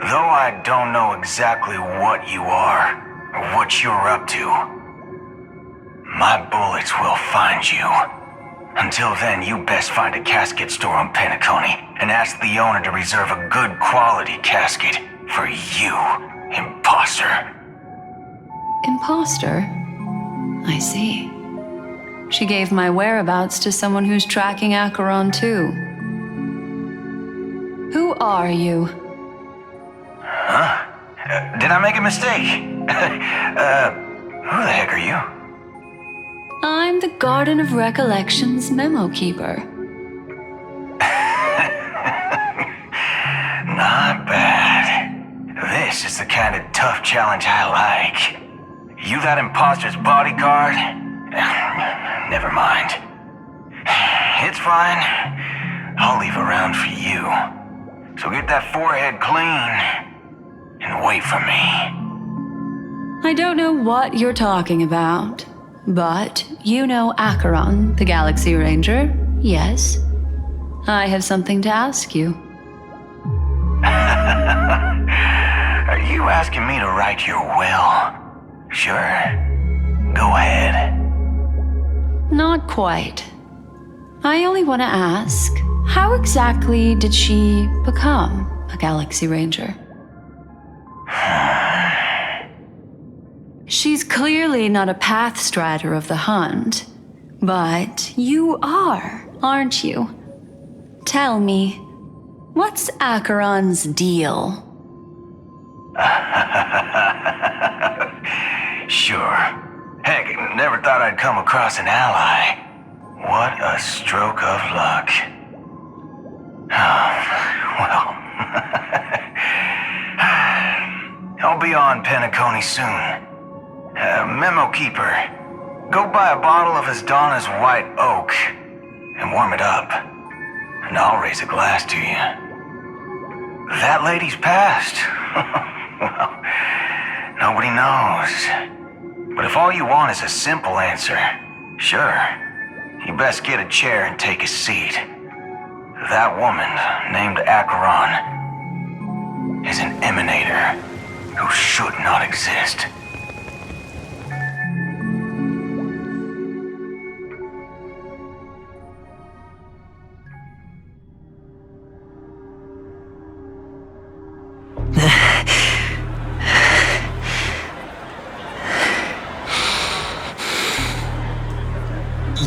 Speaker 16: Though I don't know exactly what you are, or what you're up to, my bullets will find you. Until then, you best find a casket store on Penacony and ask the owner to reserve a good quality casket for you, imposter.
Speaker 20: Imposter? I see. She gave my whereabouts to someone who's tracking Acheron too. Who are you?
Speaker 16: Huh? Did I make a mistake? Who the heck are you?
Speaker 20: I'm the Garden of Recollection's memo keeper.
Speaker 16: Not bad. This is the kind of tough challenge I like. You that imposter's bodyguard? Never mind. It's fine. I'll leave a round for you. So get that forehead clean and wait for me.
Speaker 20: I don't know what you're talking about, but you know Acheron, the Galaxy Ranger, yes? I have something to ask you.
Speaker 16: Are you asking me to write your will? Sure. Go ahead.
Speaker 20: Not quite. I only want to ask, how exactly did she become a Galaxy Ranger? She's clearly not a path strider of the hunt, but you are, aren't you? Tell me, what's Acheron's deal?
Speaker 16: Sure. Heck, never thought I'd come across an ally. What a stroke of luck. Well, I'll be on Penacony soon. Memo keeper, go buy a bottle of his Donna's White Oak and warm it up, and I'll raise a glass to you. That lady's passed. Well, nobody knows. But if all you want is a simple answer, sure, you best get a chair and take a seat. That woman, named Acheron, is an emanator who should not exist.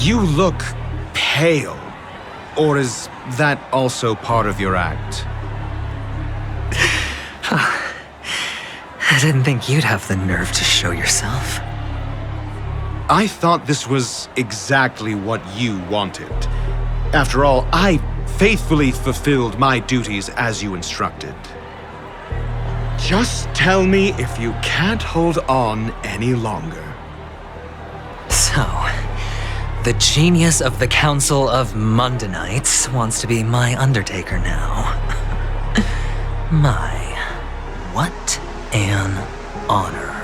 Speaker 2: You look pale. Or is that also part of your act?
Speaker 3: I didn't think you'd have the nerve to show yourself.
Speaker 2: I thought this was exactly what you wanted. After all, I faithfully fulfilled my duties as you instructed. Just tell me if you can't hold on any longer.
Speaker 3: So, the genius of the Council of Mundanites wants to be my Undertaker now. What an honor.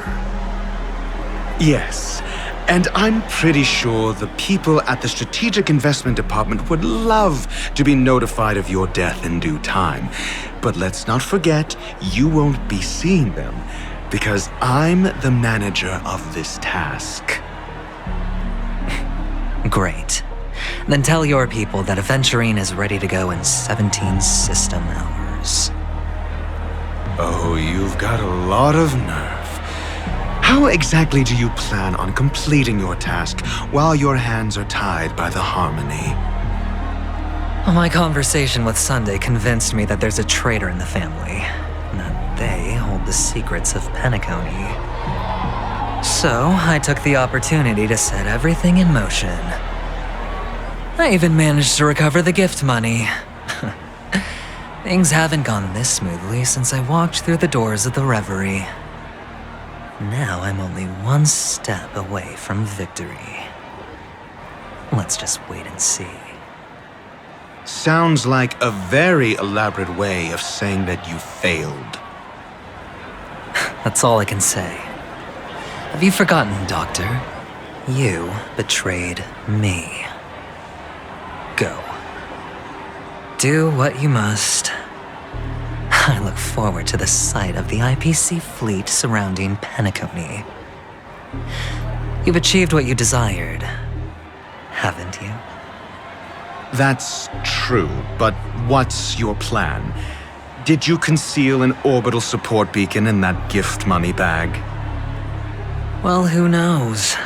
Speaker 2: Yes, and I'm pretty sure the people at the Strategic Investment Department would love to be notified of your death in due time. But let's not forget, you won't be seeing them, because I'm the manager of this task.
Speaker 3: Great. Then tell your people that Aventurine is ready to go in 17 system hours.
Speaker 2: Oh, you've got a lot of nerve. How exactly do you plan on completing your task while your hands are tied by the Harmony?
Speaker 3: My conversation with Sunday convinced me that there's a traitor in the family, and that they hold the secrets of Penacony. So, I took the opportunity to set everything in motion. I even managed to recover the gift money. Things haven't gone this smoothly since I walked through the doors of the Reverie. Now I'm only one step away from victory. Let's just wait and see.
Speaker 2: Sounds like a very elaborate way of saying that you failed.
Speaker 3: That's all I can say. Have you forgotten, Doctor? You betrayed me. Go. Do what you must. I look forward to the sight of the IPC fleet surrounding Penacony. You've achieved what you desired, haven't you?
Speaker 2: That's true, but what's your plan? Did you conceal an orbital support beacon in that gift money bag?
Speaker 3: Well, who knows?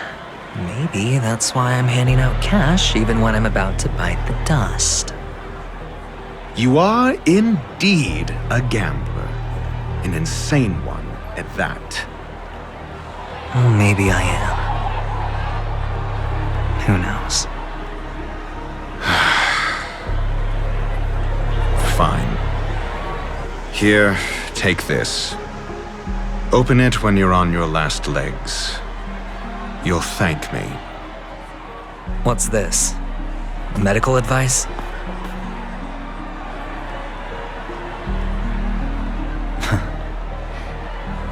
Speaker 3: Maybe that's why I'm handing out cash even when I'm about to bite the dust.
Speaker 2: You are indeed a gambler. An insane one at that.
Speaker 3: Well, maybe I am. Who knows?
Speaker 2: Fine. Here, take this. Open it when you're on your last legs. You'll thank me.
Speaker 3: What's this? Medical advice?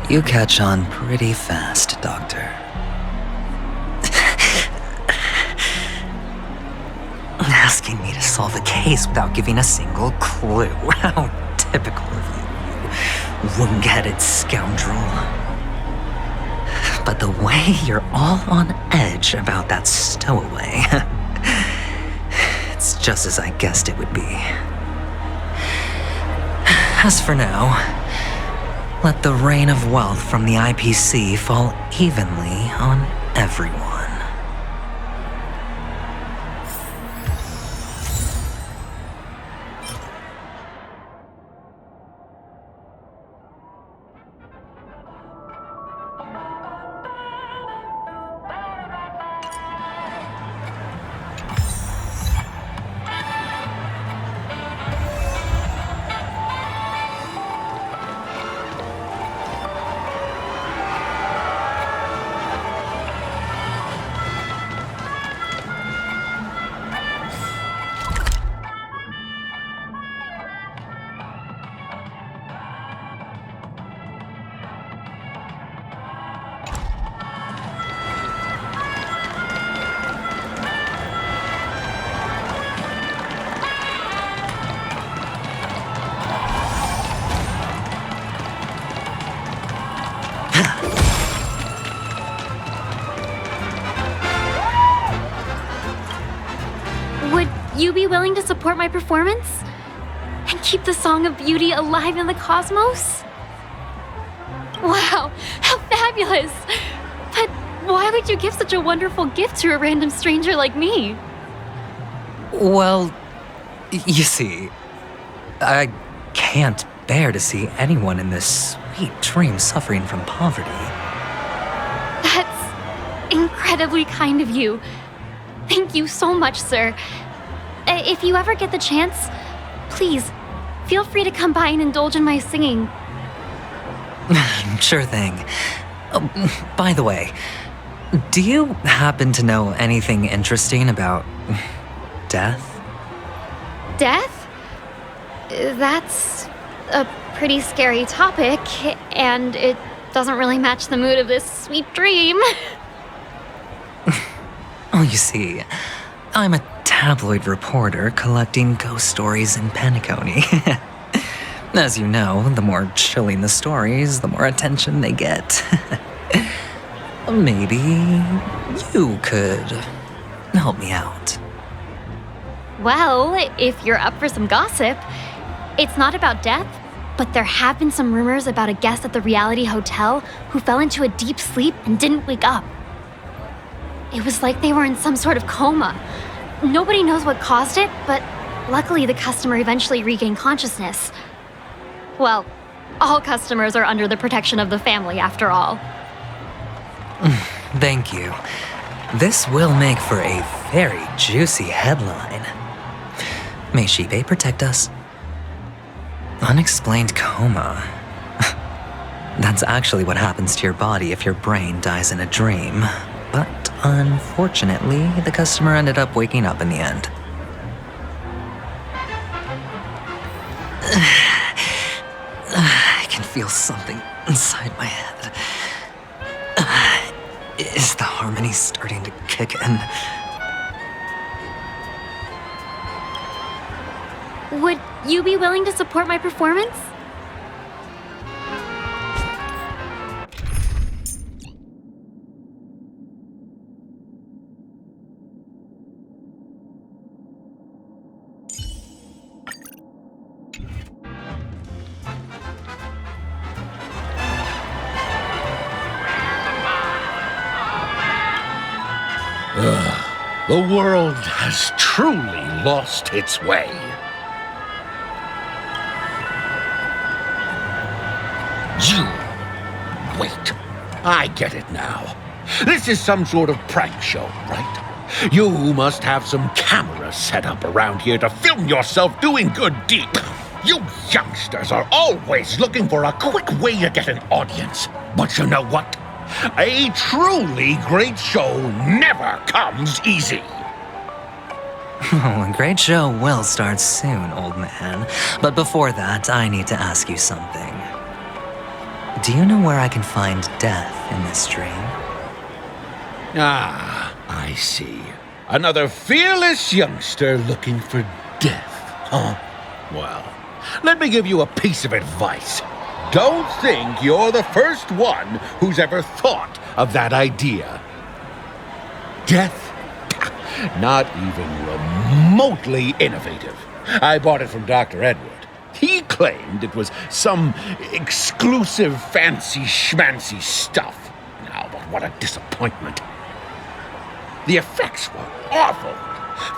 Speaker 3: You catch on pretty fast, Doctor. Asking me to solve a case without giving a single clue. How typical of you, wound-headed scoundrel. But the way you're all on edge about that stowaway, it's just as I guessed it would be. As for now, let the rain of wealth from the IPC fall evenly on everyone.
Speaker 8: Would you be willing to support my performance? And keep the Song of Beauty alive in the cosmos? Wow, how fabulous! But why would you give such a wonderful gift to a random stranger like me?
Speaker 3: Well, you see, I can't bear to see anyone in this sweet dream suffering from poverty.
Speaker 8: That's incredibly kind of you. Thank you so much, sir. If you ever get the chance, please, feel free to come by and indulge in my singing.
Speaker 3: Sure thing. Oh, by the way, do you happen to know anything interesting about death?
Speaker 4: Death? That's a pretty scary topic, and it doesn't really match the mood of this sweet dream.
Speaker 3: Oh, you see, I'm a tabloid reporter collecting ghost stories in Penacony. As you know, the more chilling the stories, the more attention they get. Maybe you could help me out.
Speaker 4: Well, if you're up for some gossip, it's not about death, but there have been some rumors about a guest at the reality hotel who fell into a deep sleep and didn't wake up. It was like they were in some sort of coma. Nobody knows what caused it, but luckily the customer eventually regained consciousness. Well, all customers are under the protection of the family, after all.
Speaker 3: Thank you. This will make for a very juicy headline. May Shibe protect us. Unexplained coma. That's actually what happens to your body if your brain dies in a dream. But unfortunately, the customer ended up waking up in the end. I can feel something inside my head. Is the harmony starting to kick in?
Speaker 4: Would you be willing to support my performance?
Speaker 21: The world has truly lost its way. Wait, I get it now. This is some sort of prank show, right? You must have some cameras set up around here to film yourself doing good deeds. You youngsters are always looking for a quick way to get an audience. But you know what? A truly great show never comes easy.
Speaker 3: Oh, a great show will start soon, old man. But before that, I need to ask you something. Do you know where I can find death in this dream?
Speaker 21: Ah, I see. Another fearless youngster looking for death, huh? Well, let me give you a piece of advice. Don't think you're the first one who's ever thought of that idea. Death? Not even remotely innovative. I bought it from Dr. Edward. He claimed it was some exclusive fancy schmancy stuff. Now, but what a disappointment. The effects were awful.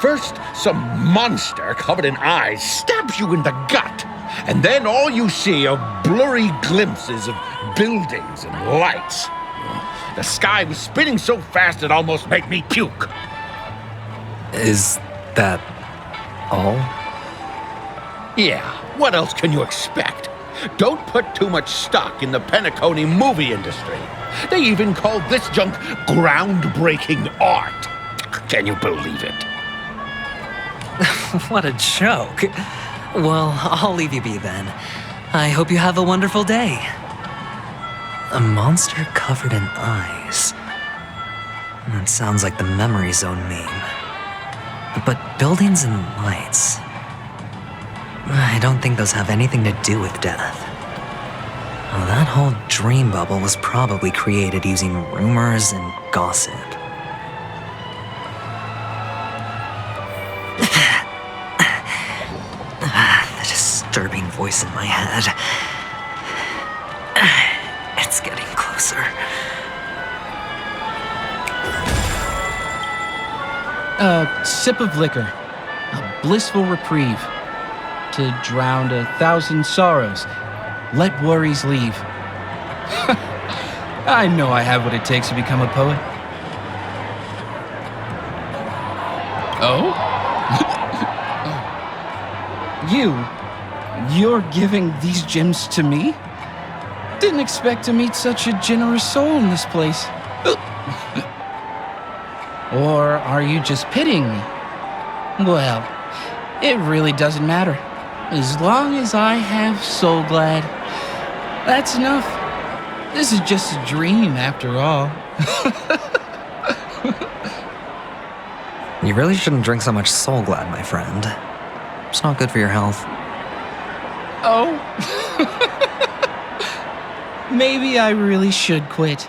Speaker 21: First, some monster covered in eyes stabs you in the gut, and then all you see are blurry glimpses of buildings and lights. The sky was spinning so fast it almost made me puke.
Speaker 3: Is that all?
Speaker 21: Yeah, what else can you expect? Don't put too much stock in the Penacony movie industry. They even call this junk groundbreaking art. Can you believe it?
Speaker 3: What a joke. Well, I'll leave you be then. I hope you have a wonderful day. A monster covered in eyes. That sounds like the Memory Zone meme. But buildings and lights... I don't think those have anything to do with death. Well, that whole dream bubble was probably created using rumors and gossip. The disturbing voice in my head. It's getting closer.
Speaker 22: A sip of liquor. A blissful reprieve. To drown 1,000 sorrows. Let worries leave. I know I have what it takes to become a poet. Oh? You're giving these gems to me? Didn't expect to meet such a generous soul in this place. Or are you just pitying me? Well, it really doesn't matter. As long as I have Soul Glad, that's enough. This is just a dream after all.
Speaker 3: You really shouldn't drink so much Soul Glad, my friend. It's not good for your health.
Speaker 22: Oh. Maybe I really should quit.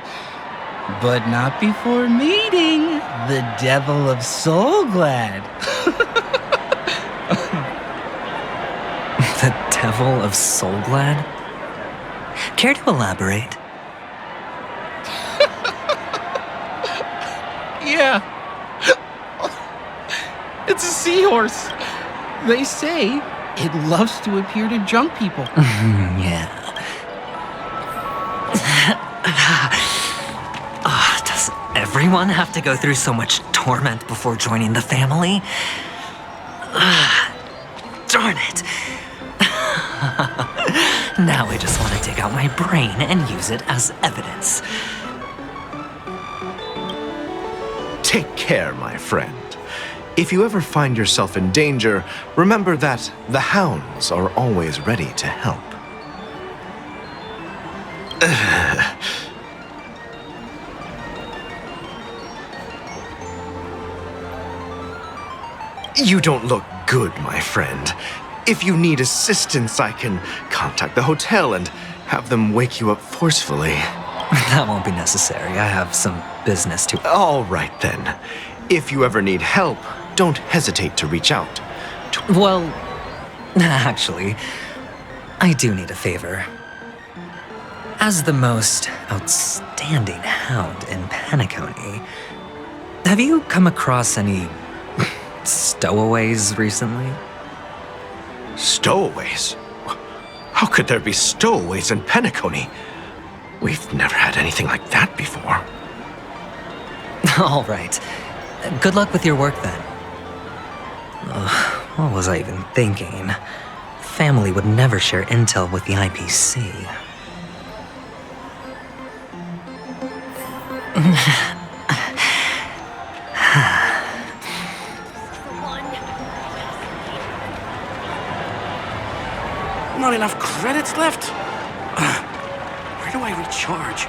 Speaker 22: But not before meeting the Devil of Soul Glad.
Speaker 3: The Devil of Soul Glad? Care to elaborate?
Speaker 22: Yeah. It's a seahorse. They say it loves to appear to drunk people.
Speaker 3: Yeah. Does everyone have to go through so much torment before joining the family? Darn it. Now I just want to dig out my brain and use it as evidence.
Speaker 2: Take care, my friend. If you ever find yourself in danger, remember that the hounds are always ready to help. You don't look good, my friend. If you need assistance, I can contact the hotel and have them wake you up forcefully.
Speaker 3: That won't be necessary. I have some business to...
Speaker 2: All right, then. If you ever need help, don't hesitate to reach out.
Speaker 3: Well, actually, I do need a favor. As the most outstanding hound in Penacony, have you come across any stowaways recently?
Speaker 2: Stowaways? How could there be stowaways in Penacony? We've never had anything like that before.
Speaker 3: All right. Good luck with your work, then. What was I even thinking? Family would never share intel with the IPC.
Speaker 5: Not enough credits left? Where do I recharge?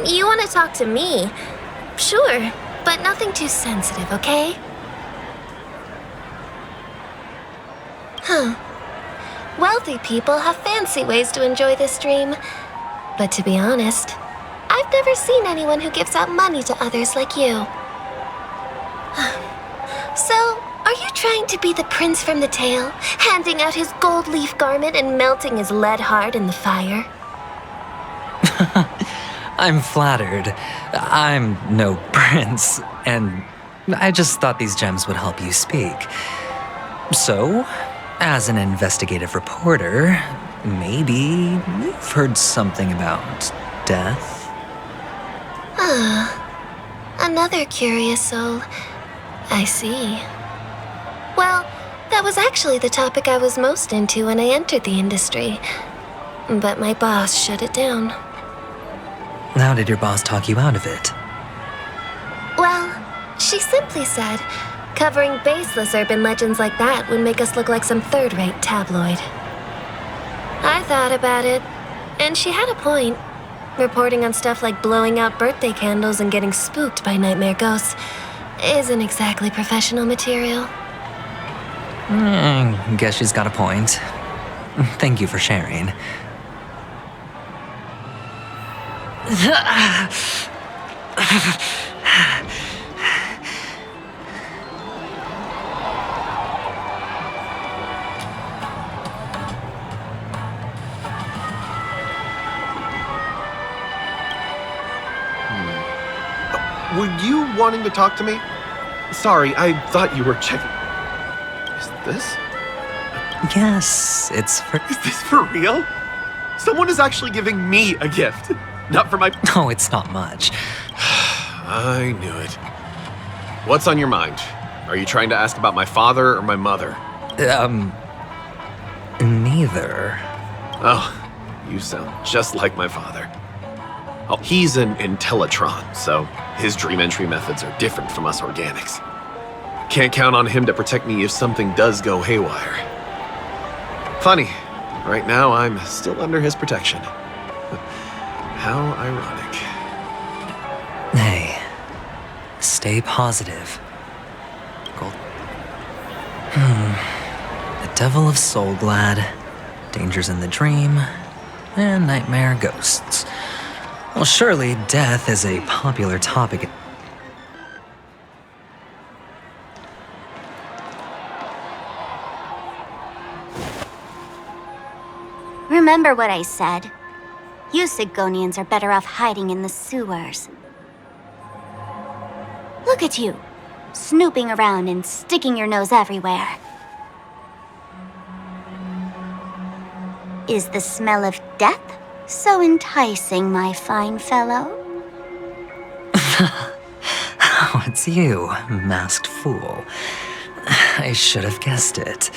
Speaker 4: You want to talk to me? Sure, but nothing too sensitive, okay? Huh. Wealthy people have fancy ways to enjoy this dream. But to be honest, I've never seen anyone who gives out money to others like you. So, are you trying to be the prince from the tale, handing out his gold leaf garment and melting his lead heart in the fire?
Speaker 3: I'm flattered. I'm no prince, and I just thought these gems would help you speak. So, as an investigative reporter, maybe you've heard something about death?
Speaker 4: Another curious soul. I see. Well, that was actually the topic I was most into when I entered the industry. But my boss shut it down.
Speaker 3: How did your boss talk you out of it?
Speaker 4: Well, she simply said, covering baseless urban legends like that would make us look like some third-rate tabloid. I thought about it, and she had a point. Reporting on stuff like blowing out birthday candles and getting spooked by nightmare ghosts isn't exactly professional material.
Speaker 3: Guess she's got a point. Thank you for sharing.
Speaker 6: Were you wanting to talk to me? Sorry, I thought you were checking. Is this?
Speaker 3: Yes, it's for...
Speaker 6: Is this for real? Someone is actually giving me a gift. Not for my...
Speaker 3: Oh, it's not much.
Speaker 6: I knew it. What's on your mind? Are you trying to ask about my father or my mother?
Speaker 3: Neither.
Speaker 6: Oh, you sound just like my father. Oh, he's an Intellitron, so his dream entry methods are different from us organics. Can't count on him to protect me if something does go haywire. Funny, right now I'm still under his protection. How ironic.
Speaker 3: Hey, stay positive. Gold. The Devil of Soulglad, Dangers in the Dream, and Nightmare Ghosts. Well, surely death is a popular topic.
Speaker 4: Remember what I said. You Sigonians are better off hiding in the sewers. Look at you, snooping around and sticking your nose everywhere. Is the smell of death so enticing, my fine fellow?
Speaker 3: Oh, it's you, masked fool. I should have guessed it.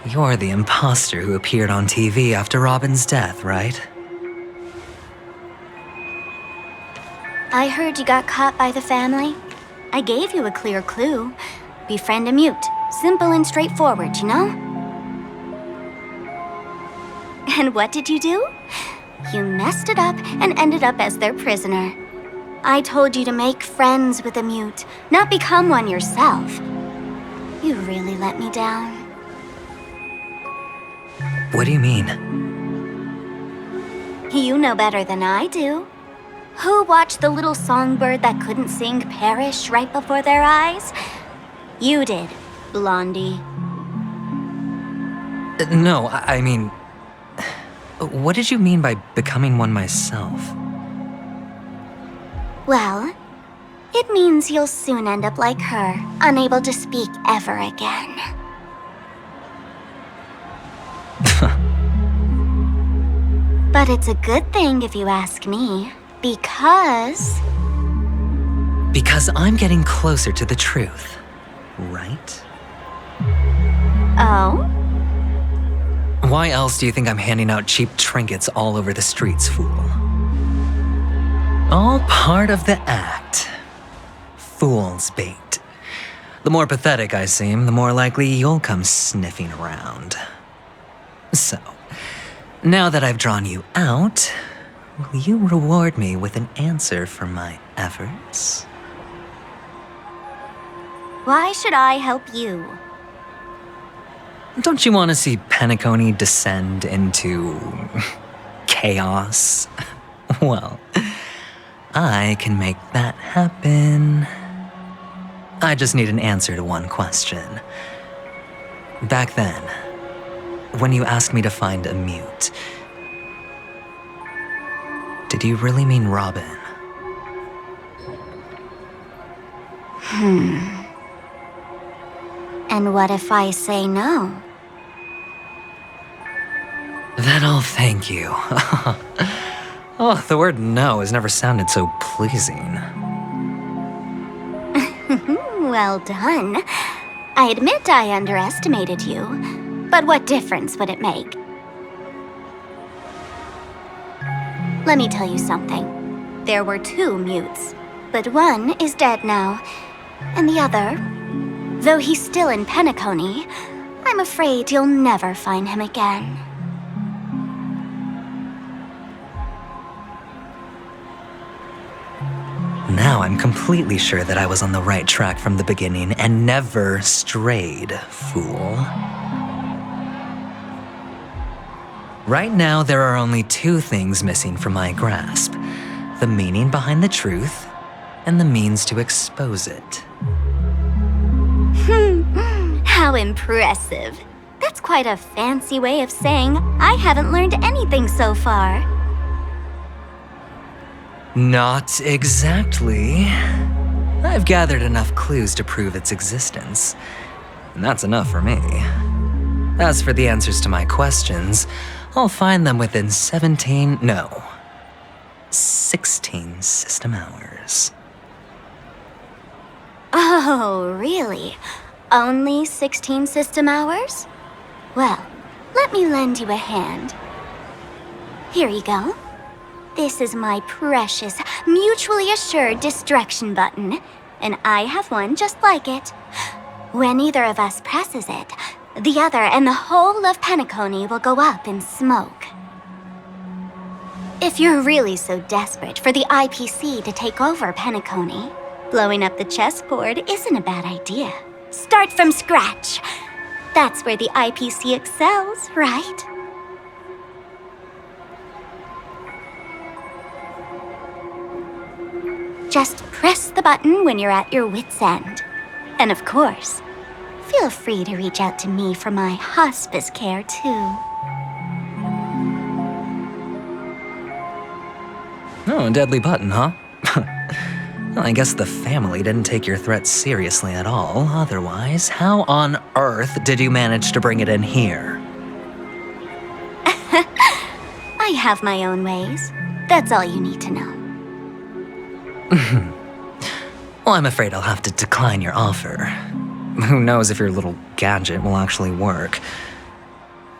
Speaker 3: You're the imposter who appeared on TV after Robin's death, right?
Speaker 4: I heard you got caught by the family. I gave you a clear clue. Befriend a mute. Simple and straightforward, you know? And what did you do? You messed it up and ended up as their prisoner. I told you to make friends with a mute, not become one yourself. You really let me down.
Speaker 3: What do you mean?
Speaker 4: You know better than I do. Who watched the little songbird that couldn't sing perish right before their eyes? You did, Blondie.
Speaker 3: No, I mean... What did you mean by becoming one myself?
Speaker 4: Well, it means you'll soon end up like her, unable to speak ever again. But it's a good thing if you ask me, because...
Speaker 3: Because I'm getting closer to the truth, right?
Speaker 4: Oh?
Speaker 3: Why else do you think I'm handing out cheap trinkets all over the streets, fool? All part of the act. Fool's bait. The more pathetic I seem, the more likely you'll come sniffing around. So, now that I've drawn you out, will you reward me with an answer for my efforts?
Speaker 4: Why should I help you?
Speaker 3: Don't you want to see Penacony descend into... chaos? Well, I can make that happen. I just need an answer to one question. Back then, when you asked me to find a mute, did you really mean Robin?
Speaker 4: And what if I say no?
Speaker 3: Then I'll thank you. Oh, the word no has never sounded so pleasing.
Speaker 4: Well done. I admit I underestimated you, but what difference would it make? Let me tell you something. There were 2 mutes, but one is dead now, and the other, though he's still in Penacony, I'm afraid you'll never find him again.
Speaker 3: Now I'm completely sure that I was on the right track from the beginning and never strayed, fool. Right now, there are only 2 things missing from my grasp: the meaning behind the truth and the means to expose it.
Speaker 4: How impressive. That's quite a fancy way of saying I haven't learned anything so far.
Speaker 3: Not exactly. I've gathered enough clues to prove its existence, and that's enough for me. As for the answers to my questions, I'll find them within 16 system hours.
Speaker 4: Oh, really? Only 16 system hours? Well, let me lend you a hand. Here you go. This is my precious, mutually assured destruction button, and I have one just like it. When either of us presses it, the other and the whole of Penacony will go up in smoke. If you're really so desperate for the IPC to take over Penacony, blowing up the chessboard isn't a bad idea. Start from scratch. That's where the IPC excels, right? Just press the button when you're at your wit's end. And of course, feel free to reach out to me for my hospice care too.
Speaker 3: Oh, deadly button, huh? Well, I guess the family didn't take your threat seriously at all. Otherwise, how on earth did you manage to bring it in here?
Speaker 4: I have my own ways. That's all you need to know.
Speaker 3: Well, I'm afraid I'll have to decline your offer. Who knows if your little gadget will actually work.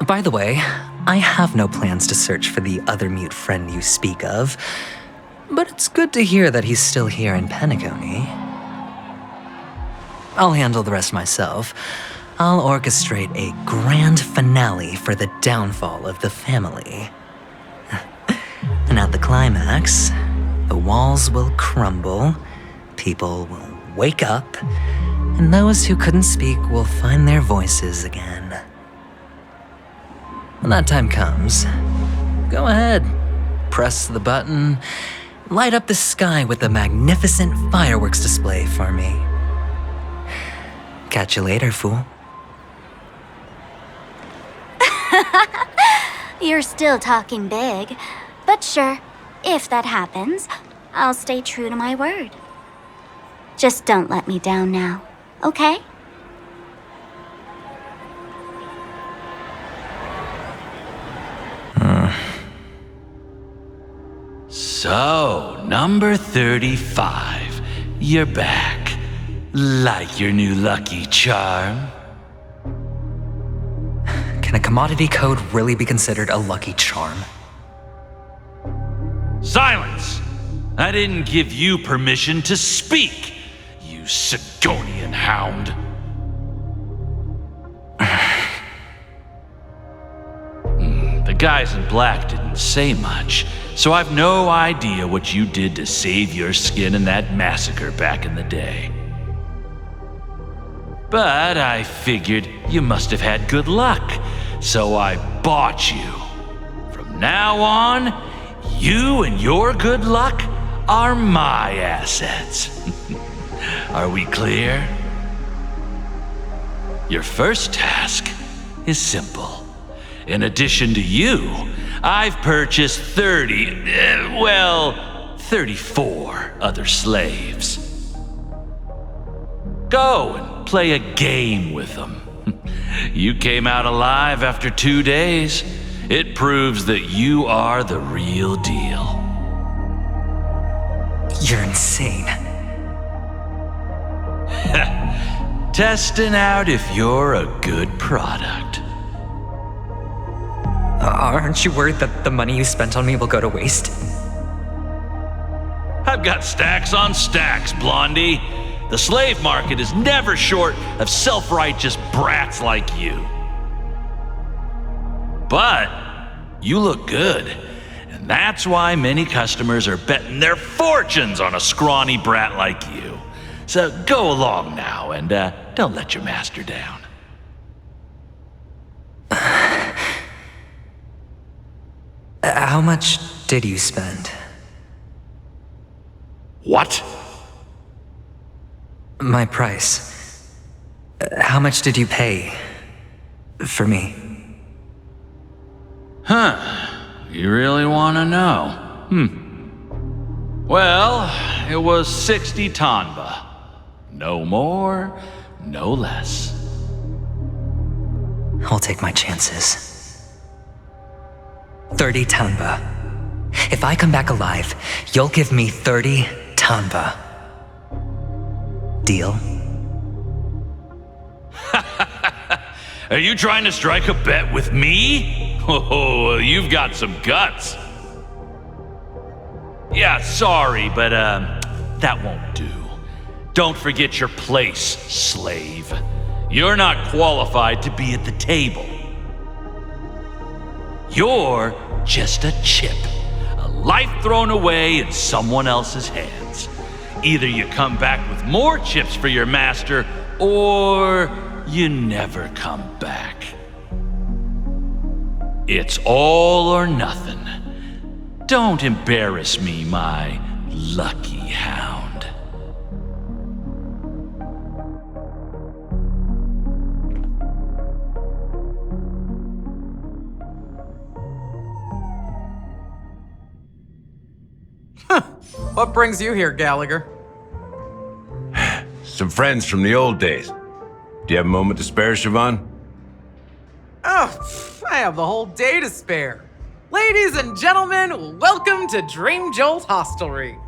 Speaker 3: By the way, I have no plans to search for the other mute friend you speak of, but it's good to hear that he's still here in Penacony. I'll handle the rest myself. I'll orchestrate a grand finale for the downfall of the family. And at the climax, the walls will crumble, people will wake up, and those who couldn't speak will find their voices again. When that time comes, go ahead, press the button, light up the sky with a magnificent fireworks display for me. Catch you later, fool.
Speaker 4: You're still talking big, but sure, if that happens, I'll stay true to my word. Just don't let me down now, okay?
Speaker 7: So, number 35. You're back. Like your new lucky charm?
Speaker 3: Can a commodity code really be considered a lucky charm?
Speaker 7: Silence! I didn't give you permission to speak, you Sigonian hound. The guys in black didn't say much, so I've no idea what you did to save your skin in that massacre back in the day. But I figured you must have had good luck, so I bought you. From now on, you and your good luck are my assets. Are we clear? Your first task is simple. In addition to you, I've purchased 34 other slaves. Go and play a game with them. You came out alive after 2 days. It proves that you are the real deal.
Speaker 3: You're insane.
Speaker 7: Testing out if you're a good product.
Speaker 3: Aren't you worried that the money you spent on me will go to waste?
Speaker 7: I've got stacks on stacks, Blondie. The slave market is never short of self-righteous brats like you. But you look good, and that's why many customers are betting their fortunes on a scrawny brat like you. So go along now and don't let your master down.
Speaker 3: How much did you spend?
Speaker 7: What?
Speaker 3: My price. How much did you pay for me?
Speaker 7: Huh. You really want to know? Well, it was 60 tanba. No more, no less.
Speaker 3: I'll take my chances. 30 tanba. If I come back alive, you'll give me 30 tanba. Deal?
Speaker 7: Are you trying to strike a bet with me? Oh, you've got some guts. Yeah, sorry, but that won't do. Don't forget your place, slave. You're not qualified to be at the table. You're just a chip, a life thrown away in someone else's hands. Either you come back with more chips for your master, or you never come back. It's all or nothing. Don't embarrass me, my lucky hound.
Speaker 11: What brings you here, Gallagher?
Speaker 17: Some friends from the old days. Do you have a moment to spare, Siobhan?
Speaker 11: Oh, I have the whole day to spare. Ladies and gentlemen, welcome to Dream Jolt Hostelry.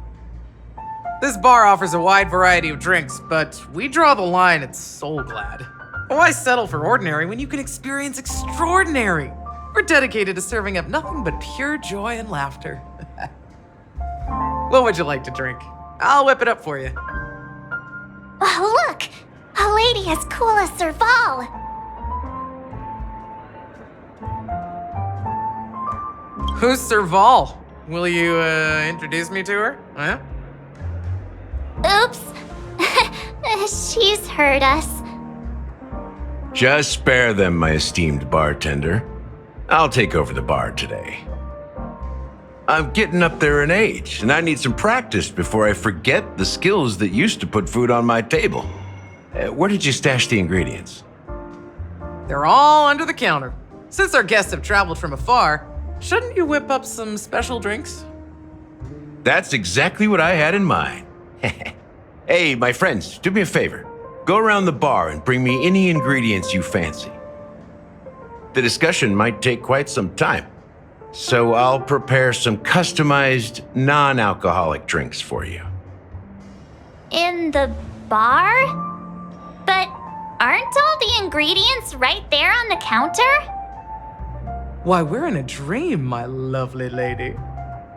Speaker 11: This bar offers a wide variety of drinks, but we draw the line at Soul Glad. Why settle for ordinary when you can experience extraordinary? We're dedicated to serving up nothing but pure joy and laughter. What would you like to drink? I'll whip it up for you.
Speaker 4: Oh, look! A lady as cool as Serval!
Speaker 11: Who's Serval? Will you, introduce me to her? Huh?
Speaker 4: Oops. She's heard us.
Speaker 17: Just spare them, my esteemed bartender. I'll take over the bar today. I'm getting up there in age, and I need some practice before I forget the skills that used to put food on my table. Where did you stash the ingredients?
Speaker 11: They're all under the counter. Since our guests have traveled from afar, shouldn't you whip up some special drinks?
Speaker 17: That's exactly what I had in mind. Hey, my friends, do me a favor. Go around the bar and bring me any ingredients you fancy. The discussion might take quite some time, so I'll prepare some customized, non-alcoholic drinks for you.
Speaker 4: In the bar? But aren't all the ingredients right there on the counter?
Speaker 11: Why, we're in a dream, my lovely lady.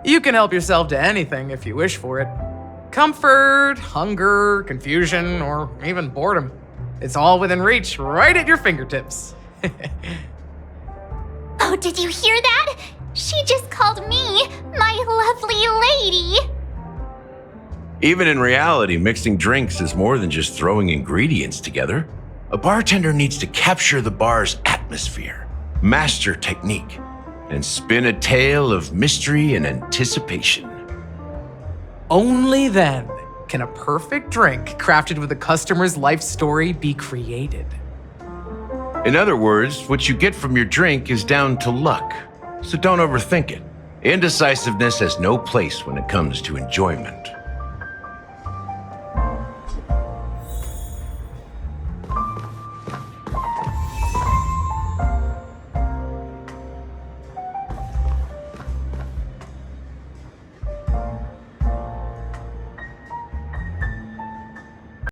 Speaker 11: You can help yourself to anything if you wish for it. Comfort, hunger, confusion, or even boredom. It's all within reach, right at your fingertips.
Speaker 4: Oh, did you hear that? She just called me my lovely lady.
Speaker 17: Even in reality, mixing drinks is more than just throwing ingredients together. A bartender needs to capture the bar's atmosphere, master technique, and spin a tale of mystery and anticipation.
Speaker 11: Only then can a perfect drink crafted with a customer's life story be created.
Speaker 17: In other words, what you get from your drink is down to luck, so don't overthink it. Indecisiveness has no place when it comes to enjoyment.